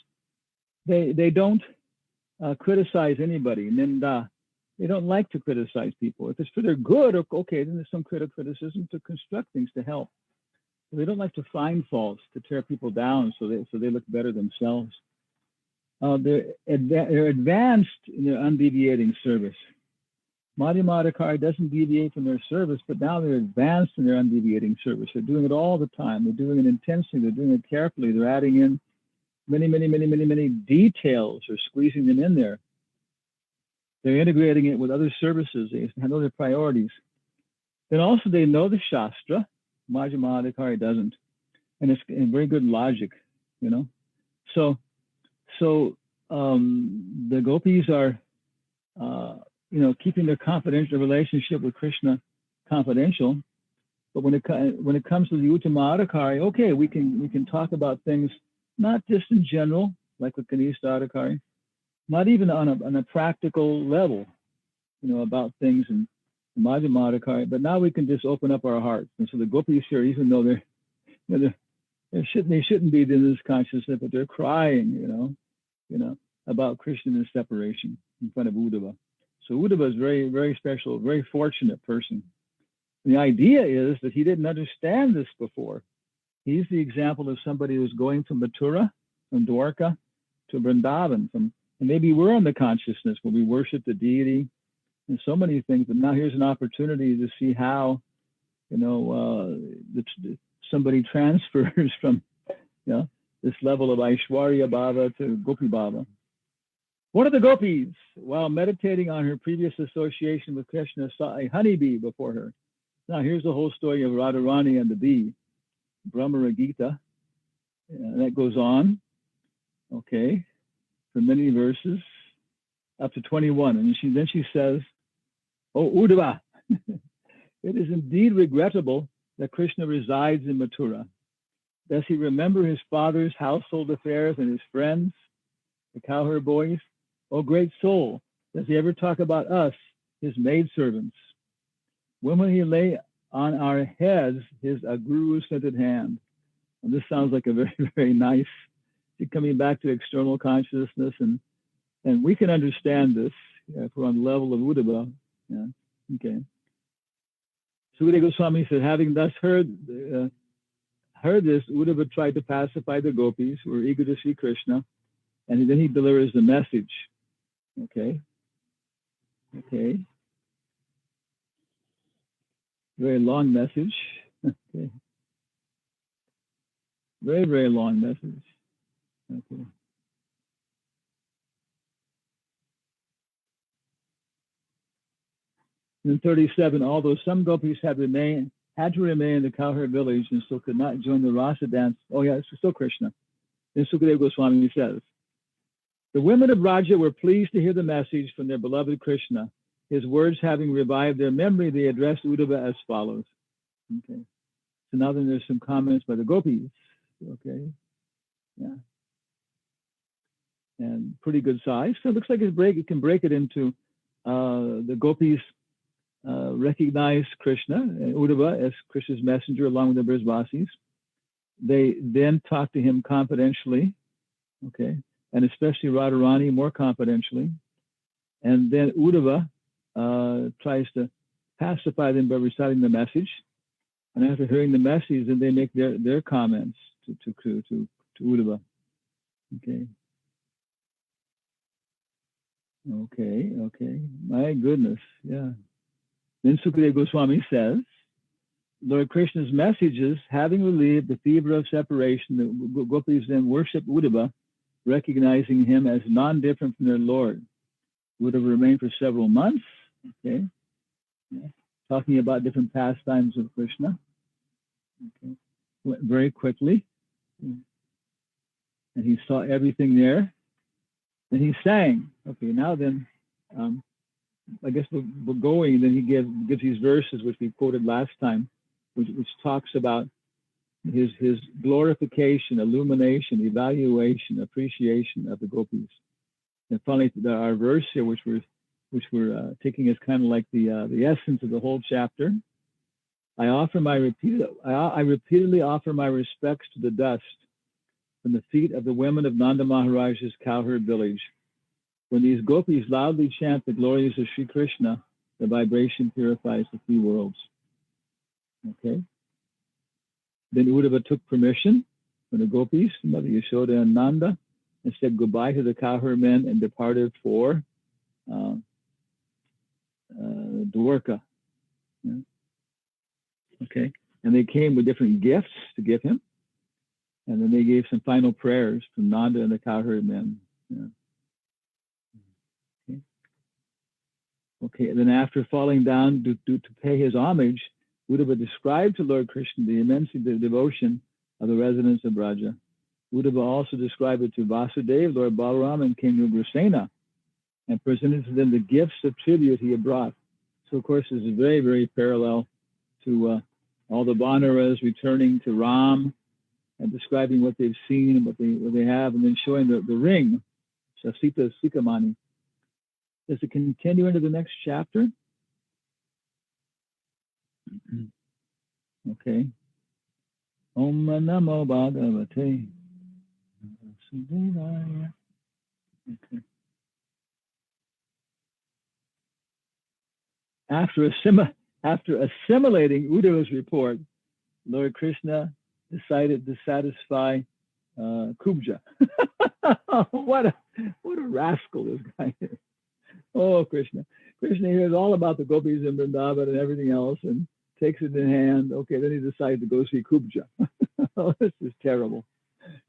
S2: They don't criticize anybody. And then they don't like to criticize people. If it's for their good, okay, then there's some criticism to construct things to help. They don't like to find faults, to tear people down so they look better themselves. They're advanced in their undeviating service. Madhyamadakari doesn't deviate from their service, but now they're advanced in their undeviating service. They're doing it all the time. They're doing it intensely. They're doing it carefully. They're adding in many details or squeezing them in there. They're integrating it with other services. They know their priorities. Then also they know the Shastra. Madhyamadakari doesn't. And it's in very good logic, So the gopis are, keeping their confidential relationship with Krishna confidential. But when it comes to the Uttamadakari, okay, we can talk about things not just in general, like with Kanista Adhikari, not even on a practical level, about things in Madhyamadakari, but now we can just open up our hearts. And so the gopis here, even though they shouldn't be in this consciousness, but they're crying, about Krishna and his separation in front of Uddhava. So Uddhava is very, very special, very fortunate person. And the idea is that he didn't understand this before. He's the example of somebody who's going from Mathura, from Dwarka to Vrindavan, and maybe we're in the consciousness where we worship the deity and so many things, but now here's an opportunity to see how, somebody transfers from, this level of Aishwarya Bhava to Gopi Bhava. One of the gopis, while meditating on her previous association with Krishna, saw a honeybee before her. Now here's the whole story of Radharani and the bee, Brahmara Gita. That goes on, okay, for many verses, up to 21. And then she says, "Oh, Uddhava, it is indeed regrettable that Krishna resides in Mathura. Does he remember his father's household affairs and his friends, the cowherd boys? O great soul, does he ever talk about us, his maidservants? When will he lay on our heads his guru-scented hand? And this sounds like a very, very nice, coming back to external consciousness, and we can understand this if we're on the level of Uddhava. Yeah, okay. Sukadeva Goswami said, having thus heard this, Uddhava tried to pacify the gopis who were eager to see Krishna, and then he delivers the message. Okay. Okay. Very long message. Okay. Very, very long message. Okay. In 37, although some gopis had to remain in the cowherd village and so could not join the rasa dance. Oh yeah, it's still Krishna. Then Sukadeva Goswami says, the women of Raja were pleased to hear the message from their beloved Krishna. His words having revived their memory, they addressed Uddhava as follows. Okay. So now then there's some comments by the gopis. Okay. Yeah. And pretty good size. So it looks like it can break it into the gopis recognize Krishna and Uddhava as Krishna's messenger along with the Brisvasis. They then talk to him confidentially, okay, and especially Radharani more confidentially. And then Uddhava tries to pacify them by reciting the message. And after hearing the message, then they make their comments to Uddhava. Okay. Okay. My goodness, yeah. Then Sukadeva Goswami says, Lord Krishna's messages, having relieved the fever of separation, the gopis then worship Uddhava, recognizing him as non-different from their Lord. Uddhava remained for several months, okay, yeah. Talking about different pastimes of Krishna. Okay. Went very quickly, and he saw everything there. And he sang. Okay, now then, I guess we're going. Then he gives these verses which we quoted last time, which talks about his glorification, illumination, evaluation, appreciation of the gopis. And finally, our verse here, which we're taking as kind of like the essence of the whole chapter. I repeatedly offer my respects to the dust from the feet of the women of Nanda Maharaj's cowherd village. When these gopis loudly chant the glories of Sri Krishna, the vibration purifies the three worlds. Okay. Then Uddhava took permission from the gopis, Mother Yashoda and Nanda, and said goodbye to the cowherd men and departed for Dwarka. Yeah. Okay. And they came with different gifts to give him. And then they gave some final prayers from Nanda and the cowherd men. Yeah. Okay, and then after falling down to pay his homage, Uddhava described to Lord Krishna the immense devotion of the residents of Braja. Uddhava also described it to Vasudeva, Lord Balaram, and King Ugrasena, and presented to them the gifts of tribute he had brought. So, of course, this is very, very parallel to all the Vanaras returning to Ram and describing what they've seen and what they have, and then showing the ring, Sasita Sikamani. Does it continue into the next chapter? Okay. Om Namo Bhagavate. Okay. After assimilating Uddhava's report, Lord Krishna decided to satisfy Kubja. What a rascal this guy is. Oh, Krishna. Krishna hears all about the gopis in Vrindavan and everything else and takes it in hand. Okay, then he decides to go see Kubja. Oh, this is terrible.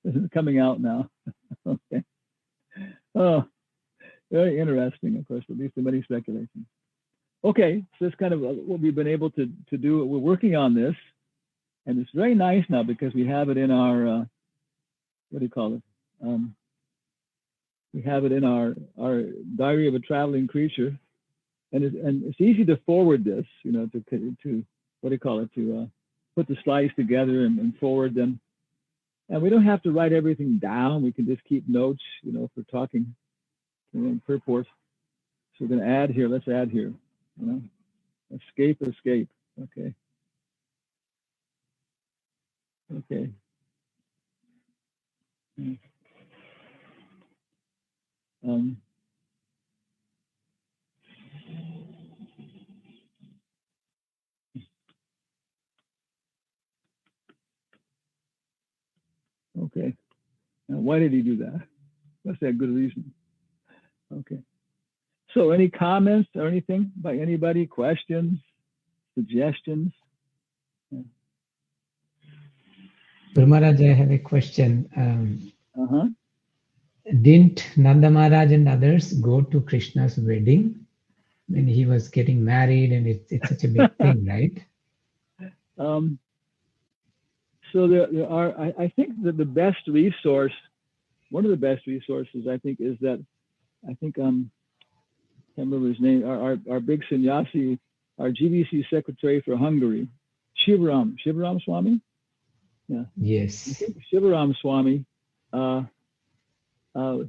S2: This is coming out now. Okay. Oh, very interesting, of course, at least in many speculations. Okay, so that's kind of what we've been able to do. We're working on this, and it's very nice now because we have it in our, what do you call it? We have it in our diary of a traveling creature, and it's easy to forward this, you know, to what do you call it, to put the slides together and forward them. And we don't have to write everything down. We can just keep notes, if we're talking, purport. So we're going to add here. Let's add here. Escape. Okay. Okay. Okay. Now, why did he do that? Must have good reason. Okay. So any comments or anything by anybody? Questions, suggestions?
S3: Guru Maharaj, I have a question. Didn't Nanda Maharaj and others go to Krishna's wedding when he was getting married, and it's such a big thing, right?
S2: So there are, I think that the best resource, one of the best resources, I think, is that, I can't remember his name, our big sannyasi, our GBC secretary for Hungary, Shivaram Swami? Yeah.
S3: Yes.
S2: Shivaram Swami,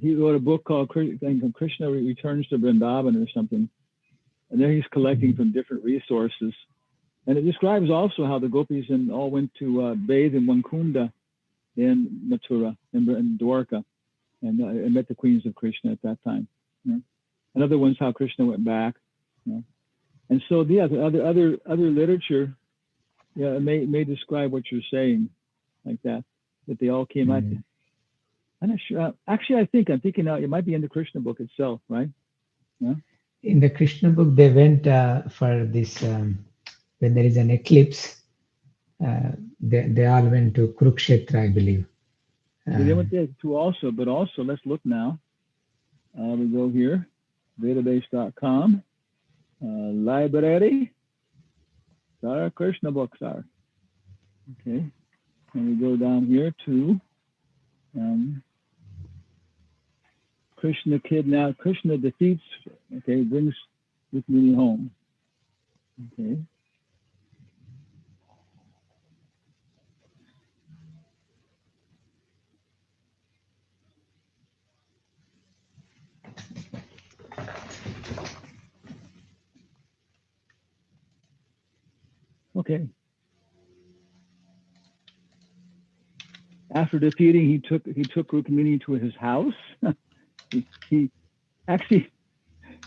S2: he wrote a book called Krishna Returns to Vrindavan or something. And there he's collecting from different resources. And it describes also how the gopis all went to bathe in one kunda in Mathura, in Dwarka, and met the queens of Krishna at that time. And other ones, how Krishna went back. And so, the other literature, may describe what you're saying, like that they all came out. I'm not sure. Actually, I'm thinking now it might be in the Krishna book itself, right? Yeah.
S3: In the Krishna book, they went for this. When there is an eclipse, they all went to Kurukshetra, I believe.
S2: They went there too also, but also, let's look now. We go here, database.com, library, there are Krishna books are. Okay, and we go down here to Krishna defeats, brings Rukmini home. Okay. Okay. After defeating, he took Rukmini to his house. he actually,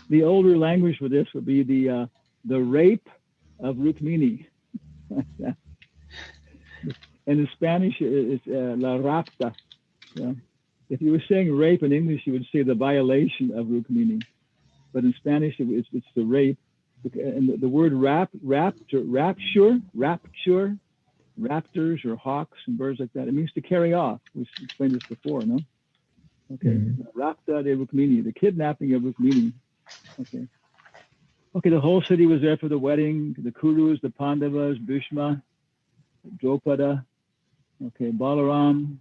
S2: the older language for this would be the rape of Rukmini. And in Spanish, it's la rapta. Yeah. If you were saying rape in English, you would say the violation of Rukmini. But in Spanish, it's the rape. And the word rapture, raptors or hawks and birds like that, it means to carry off. We explained this before, no? Okay. Rapta de Rukmini, the kidnapping of Rukmini. Okay. Okay, the whole city was there for the wedding. The Kurus, the Pandavas, Bhishma, Dropada, okay, Balaram.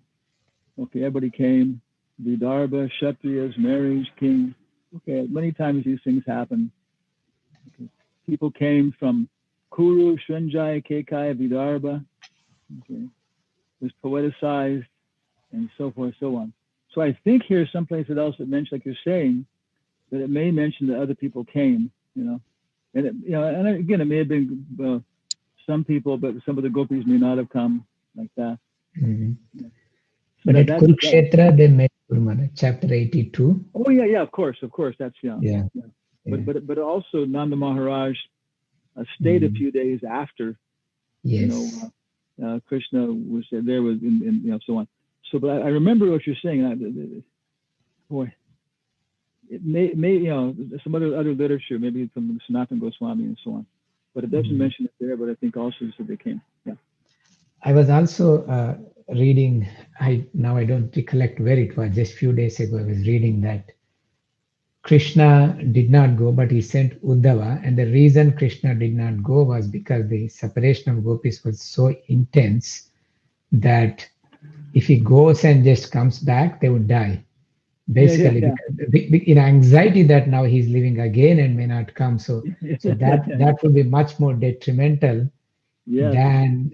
S2: Okay, everybody came. Vidarbha, Kshatriyas, marriage, king. Okay, many times these things happen. Okay. People came from Kuru, Srinjaya, Kekai, Vidarbha. Okay. It was poeticized and so forth, so on. So I think here's someplace else that mentions, like you're saying, that it may mention that other people came, And and again, it may have been some people, but some of the gopis may not have come like that.
S3: But at Kurukshetra, they met Guru Maharaj, chapter 82.
S2: Oh yeah, of course, that's
S3: Yeah.
S2: But also Nanda Maharaj stayed a few days after.
S3: Yes.
S2: Krishna was there with, so on. So, but I remember what you're saying. Boy, it may some other literature, maybe from Sanatana Goswami and so on, but it doesn't mention it there. But I think also that they came. Yeah.
S3: I was also reading. I don't recollect where it was. Just a few days ago, I was reading that Krishna did not go, but he sent Uddhava, and the reason Krishna did not go was because the separation of gopis was so intense that if he goes and just comes back, they would die. Basically, in anxiety that now he's leaving again and may not come. So that would be much more detrimental than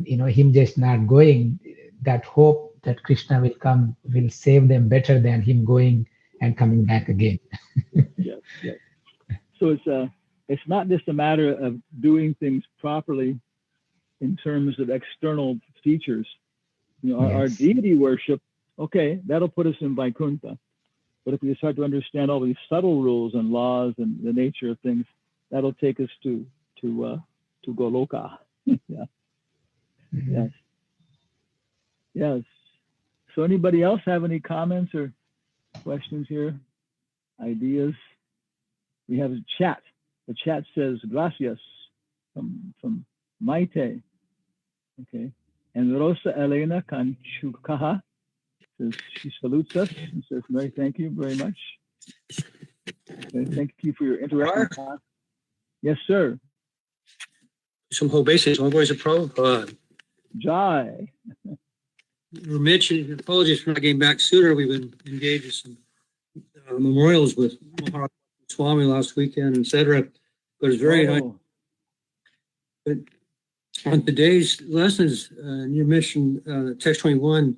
S3: him just not going. That hope that Krishna will save them better than him going and coming back again.
S2: Yes, yes. So it's not just a matter of doing things properly in terms of external features. You know, our
S3: Yes.
S2: deity worship, okay, that'll put us in Vaikuntha. But if we start to understand all these subtle rules and laws and the nature of things, that'll take us to Goloka. Yeah.
S3: Mhm.
S2: Yes. Yes. So anybody else have any comments or questions here? Ideas? We have a chat. The chat says gracias from Maite. Okay. And Rosa Elena Kanchukaha says she salutes us and says, Mary, thank you very much. Okay, thank you for your interaction. Yes, sir.
S6: Some whole basics. One voice of Prabhupada.
S2: Jai.
S6: You were mentioning, apologies for not getting back sooner. We've been engaged in some memorials with Maharaj Swami last weekend, etc. But it's very nice. But on today's lessons, you mentioned text 21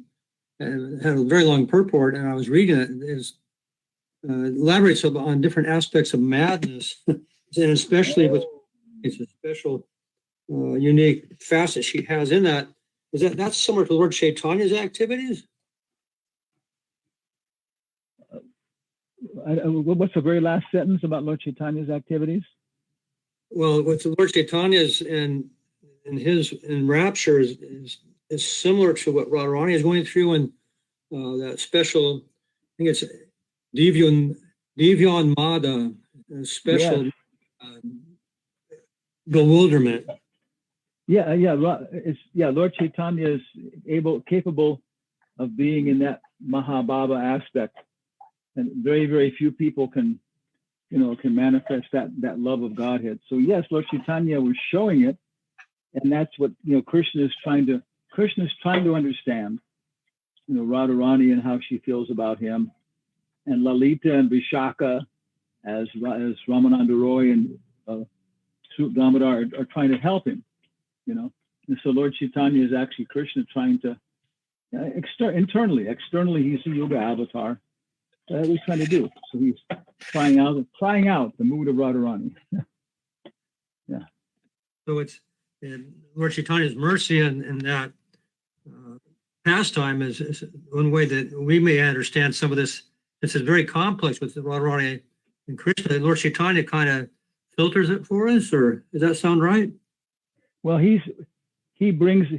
S6: had a very long purport, and I was reading it. It elaborates on different aspects of madness, and especially with it's a special, unique facet she has in that. That's similar to Lord Chaitanya's activities?
S2: What's the very last sentence about Lord Chaitanya's activities?
S6: Well, with Lord Chaitanya's and his rapture is similar to what Radharani is going through, and that special, I think it's Divyan Mada, special bewilderment.
S2: Lord Chaitanya is capable of being in that Mahabhava aspect, and very, very few people can manifest that love of Godhead. So yes, Lord Chaitanya was showing it, and that's what Krishna is trying to understand. Radharani and how she feels about him, and Lalita and Vishaka as Ramananda Roy and Swarup Damodar are trying to help him. And so Lord Chaitanya is actually Krishna trying to internally, externally he's a yoga avatar. That's what he's trying to do. So he's crying out the mood of Radharani. Yeah.
S6: So it's Lord Chaitanya's mercy and that pastime is one way that we may understand some of this. This is very complex with Radharani and Krishna. Lord Chaitanya kind of filters it for us, or does that sound right?
S2: Well, he makes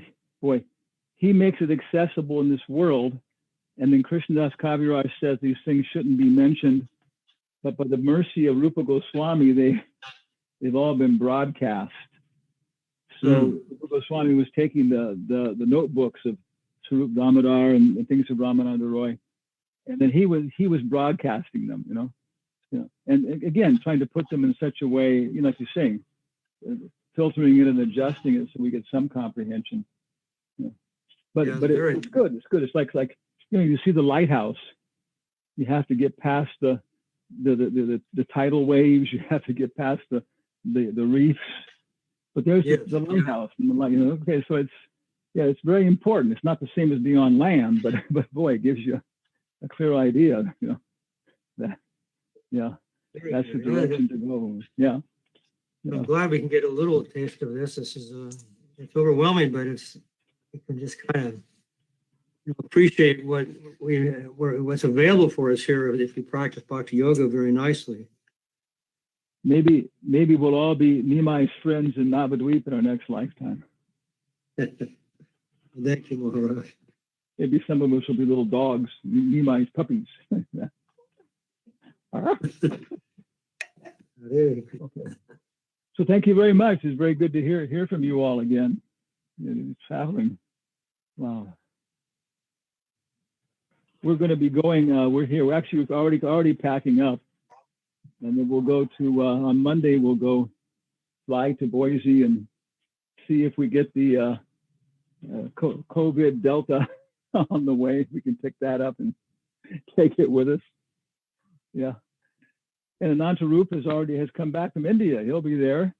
S2: it accessible in this world. And then Krishnadas Kaviraj says these things shouldn't be mentioned, but by the mercy of Rupa Goswami, they've all been broadcast. So Rupa Goswami was taking the notebooks of Swarup Damodar and things of Ramananda Roy, and then he was broadcasting them, and again trying to put them in such a way, like you're saying, filtering it and adjusting it so we get some comprehension. But it's good. It's good. It's like you see the lighthouse. You have to get past the tidal waves. You have to get past the reefs. But there's the lighthouse and the light. Okay, so it's very important. It's not the same as being on land, but boy, it gives you a clear idea. That's the direction to go. Yeah.
S6: I'm glad we can get a little taste of this. This is it's overwhelming, but we can just kind of appreciate what's available for us here if we practice Bhakti Yoga very nicely.
S2: Maybe we'll all be Nimai's friends in Navadvip in our next lifetime.
S6: Thank you, Maharaj.
S2: Maybe some of us will be little dogs, Nimai's puppies. Okay. So thank you very much. It's very good to hear from you all again. Traveling. Wow. We're going to be going. We're here. We're already packing up, and then we'll go to on Monday. We'll go fly to Boise and see if we get the COVID Delta on the way. We can pick that up and take it with us. Yeah. And Anantarup has come back from India. He'll be there.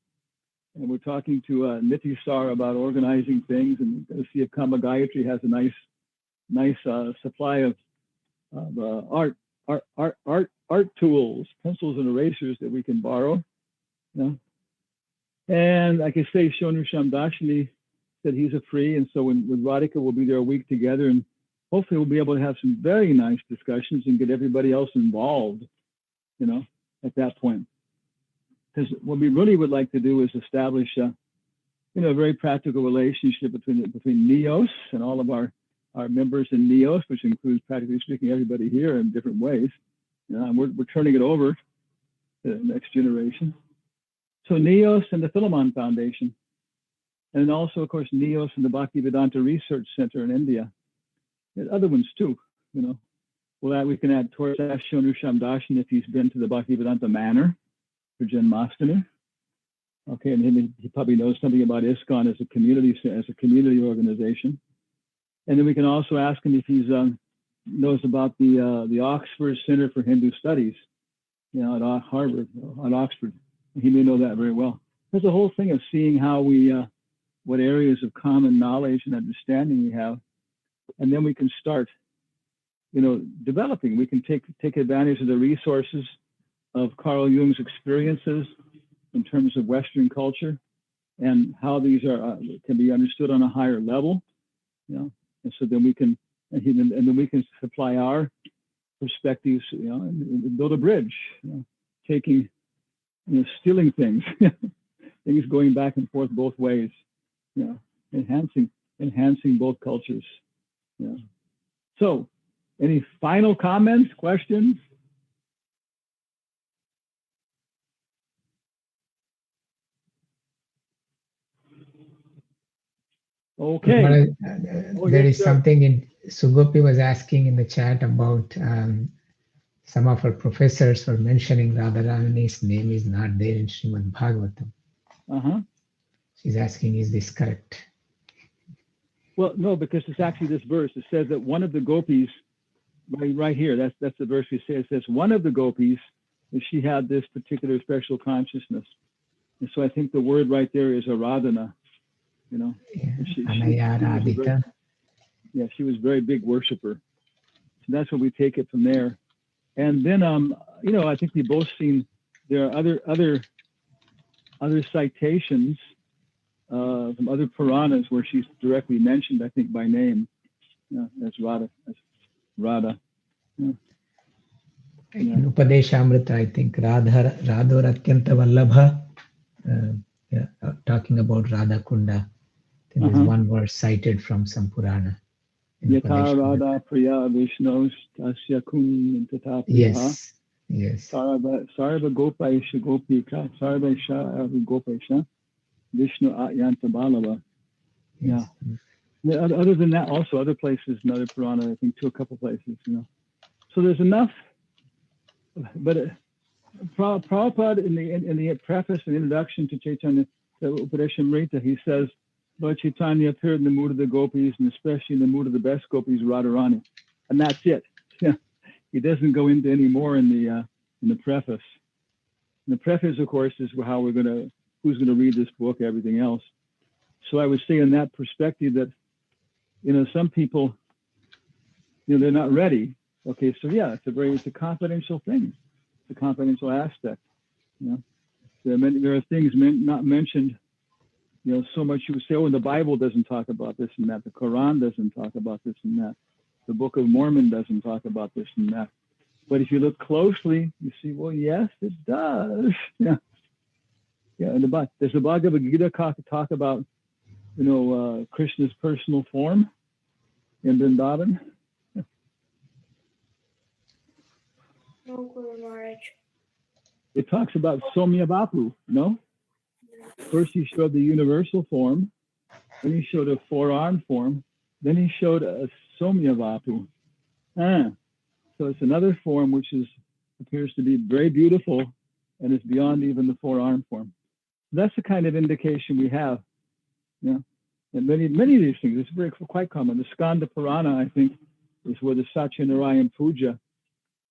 S2: And we're talking to Niti Sar about organizing things and see if Kama Gayatri has a nice nice supply of art tools, pencils and erasers that we can borrow. You know? And like I say, Shonu Shamdashini said he's a free, and so with Radhika we'll be there a week together, and hopefully we'll be able to have some very nice discussions and get everybody else involved, you know, at that point. Because what we really would like to do is establish a very practical relationship between NEOS and all of our members in NEOS, which includes, practically speaking, everybody here in different ways. You know, and we're turning it over to the next generation. So NEOS and the Philemon Foundation, and also, of course, NEOS and the Bhaktivedanta Research Center in India. There's other ones too, you know. Well, we can add towards Shonu Shamdashan if he's been to the Bhaktivedanta Manor for Janmashtami. Okay, and he probably knows something about ISKCON as a community organization. And then we can also ask him if he's knows about the Oxford Center for Hindu Studies, you know, at Harvard, at Oxford. He may know that very well. There's a whole thing of seeing how we, what areas of common knowledge and understanding we have, and then we can start, you know, developing. We can take advantage of the resources of Carl Jung's experiences in terms of Western culture and how these can be understood on a higher level, you know. And so then we can, and then we can supply our perspectives, you know, and build a bridge, you know, taking, you know, stealing things, things going back and forth both ways, you know, enhancing both cultures. You know. So, any final comments, questions? Okay.
S3: There is something in Sugopi was asking in the chat about some of our professors were mentioning Radharani's name is not there in Srimad Bhagavatam. She's asking, is this correct?
S2: Well, no, because it's actually this verse. It says that one of the gopis, right here, that's the verse we say. It says one of the gopis, she had this particular special consciousness. And so I think the word right there is Aradhana. You know, she was a very big worshiper. So that's what we take it from there. And then, you know, I think we've both seen there are other citations from other Puranas where she's directly mentioned, I think, by name. As Radha. Yeah.
S3: In Upadeshamrita, I think Radhor Atyanta Vallabha, talking about Radha Kunda. There's one verse cited from some Purana.
S2: Yata Radha Priya Vishnos Tasya Kun Tata Priya.
S3: Yes.
S2: Sarva Gopaisha Gopika, Sarvesha Gopaisha, Vishnu Atyanta Balava. Yeah. Other than that, also other places in other Purana, I think, to a couple places, you know. So there's enough, but Prabhupada in the preface and introduction to Chaitanya Upadeshamrita, he says, Lord Chaitanya appeared in the mood of the gopis, and especially in the mood of the best gopis, Radharani, and that's it. Yeah, he doesn't go into any more in the preface. And the preface, of course, is how who's gonna read this book, everything else. So I would say, in that perspective, that, you know, some people, you know, they're not ready. Okay, so yeah, it's a confidential thing. It's a confidential aspect. You know, there are things not mentioned. You know, so much you would say, oh, the Bible doesn't talk about this and that. The Quran doesn't talk about this and that. The Book of Mormon doesn't talk about this and that. But if you look closely, you see, well, yes, it does. Yeah. Yeah. And does the Bhagavad Gita talk about, you know, Krishna's personal form in Vrindavan?
S7: No, Guru Maharaj.
S2: It talks about Somya Bapu, no? First he showed the universal form, then he showed a four-armed form, then he showed a Somya Vapu. So it's another form which appears to be very beautiful and is beyond even the four-armed form. That's the kind of indication we have. Yeah. And many of these things, it's quite common. The Skanda Purana, I think, is where the Satyanarayan Puja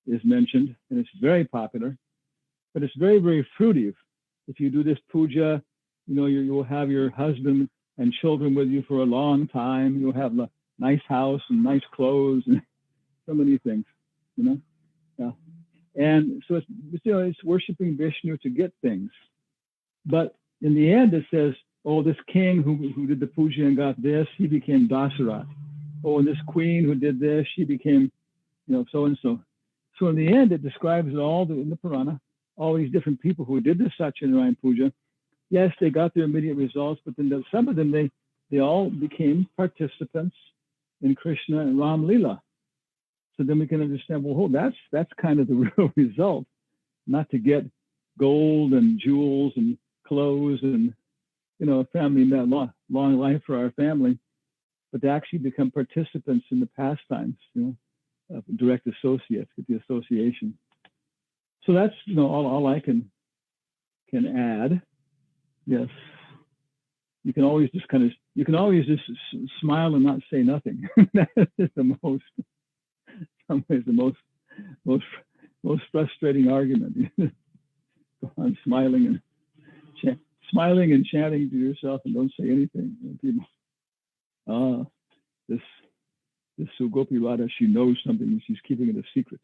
S2: is mentioned, and it's very popular, but it's very, very fruitive. If you do this puja, you know, you will have your husband and children with you for a long time. You'll have nice house and nice clothes and so many things, you know. Yeah. And so it's, you know, it's worshiping Vishnu to get things. But in the end, it says, oh, this king who did the puja and got this, he became Dasarat. Oh, and this queen who did this, she became, you know, so and so. So in the end, it describes it all in the Purana, all these different people who did the Satyanarayana puja. Yes, they got their immediate results, but then some of them, they all became participants in Krishna and Ram Lila. So then we can understand, well, that's kind of the real result, not to get gold and jewels and clothes and, you know, a family, long life for our family, but to actually become participants in the pastimes, you know, direct associates, with the association. So that's, you know, all I can add. Yes. You can always just smile and not say nothing. That is the most, some ways, the most frustrating argument. Go on smiling and chanting to yourself and don't say anything. You know, people, this Sugopi Radha, she knows something and she's keeping it a secret.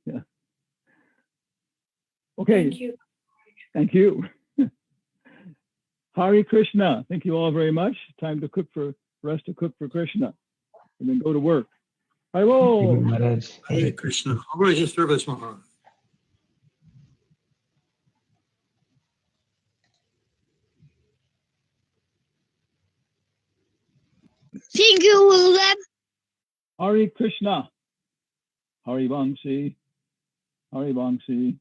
S2: Yeah. Okay.
S7: Thank you.
S2: Thank you. Hare Krishna. Thank you all very much. Time to cook for us to cook for Krishna and then go to work. Hello.
S3: Maharaj.
S6: Hare Krishna. How is your service, Maharaj?
S7: Thank you, Gurudev.
S2: Hare Krishna. Hare Vangsi. Hare Vangsi.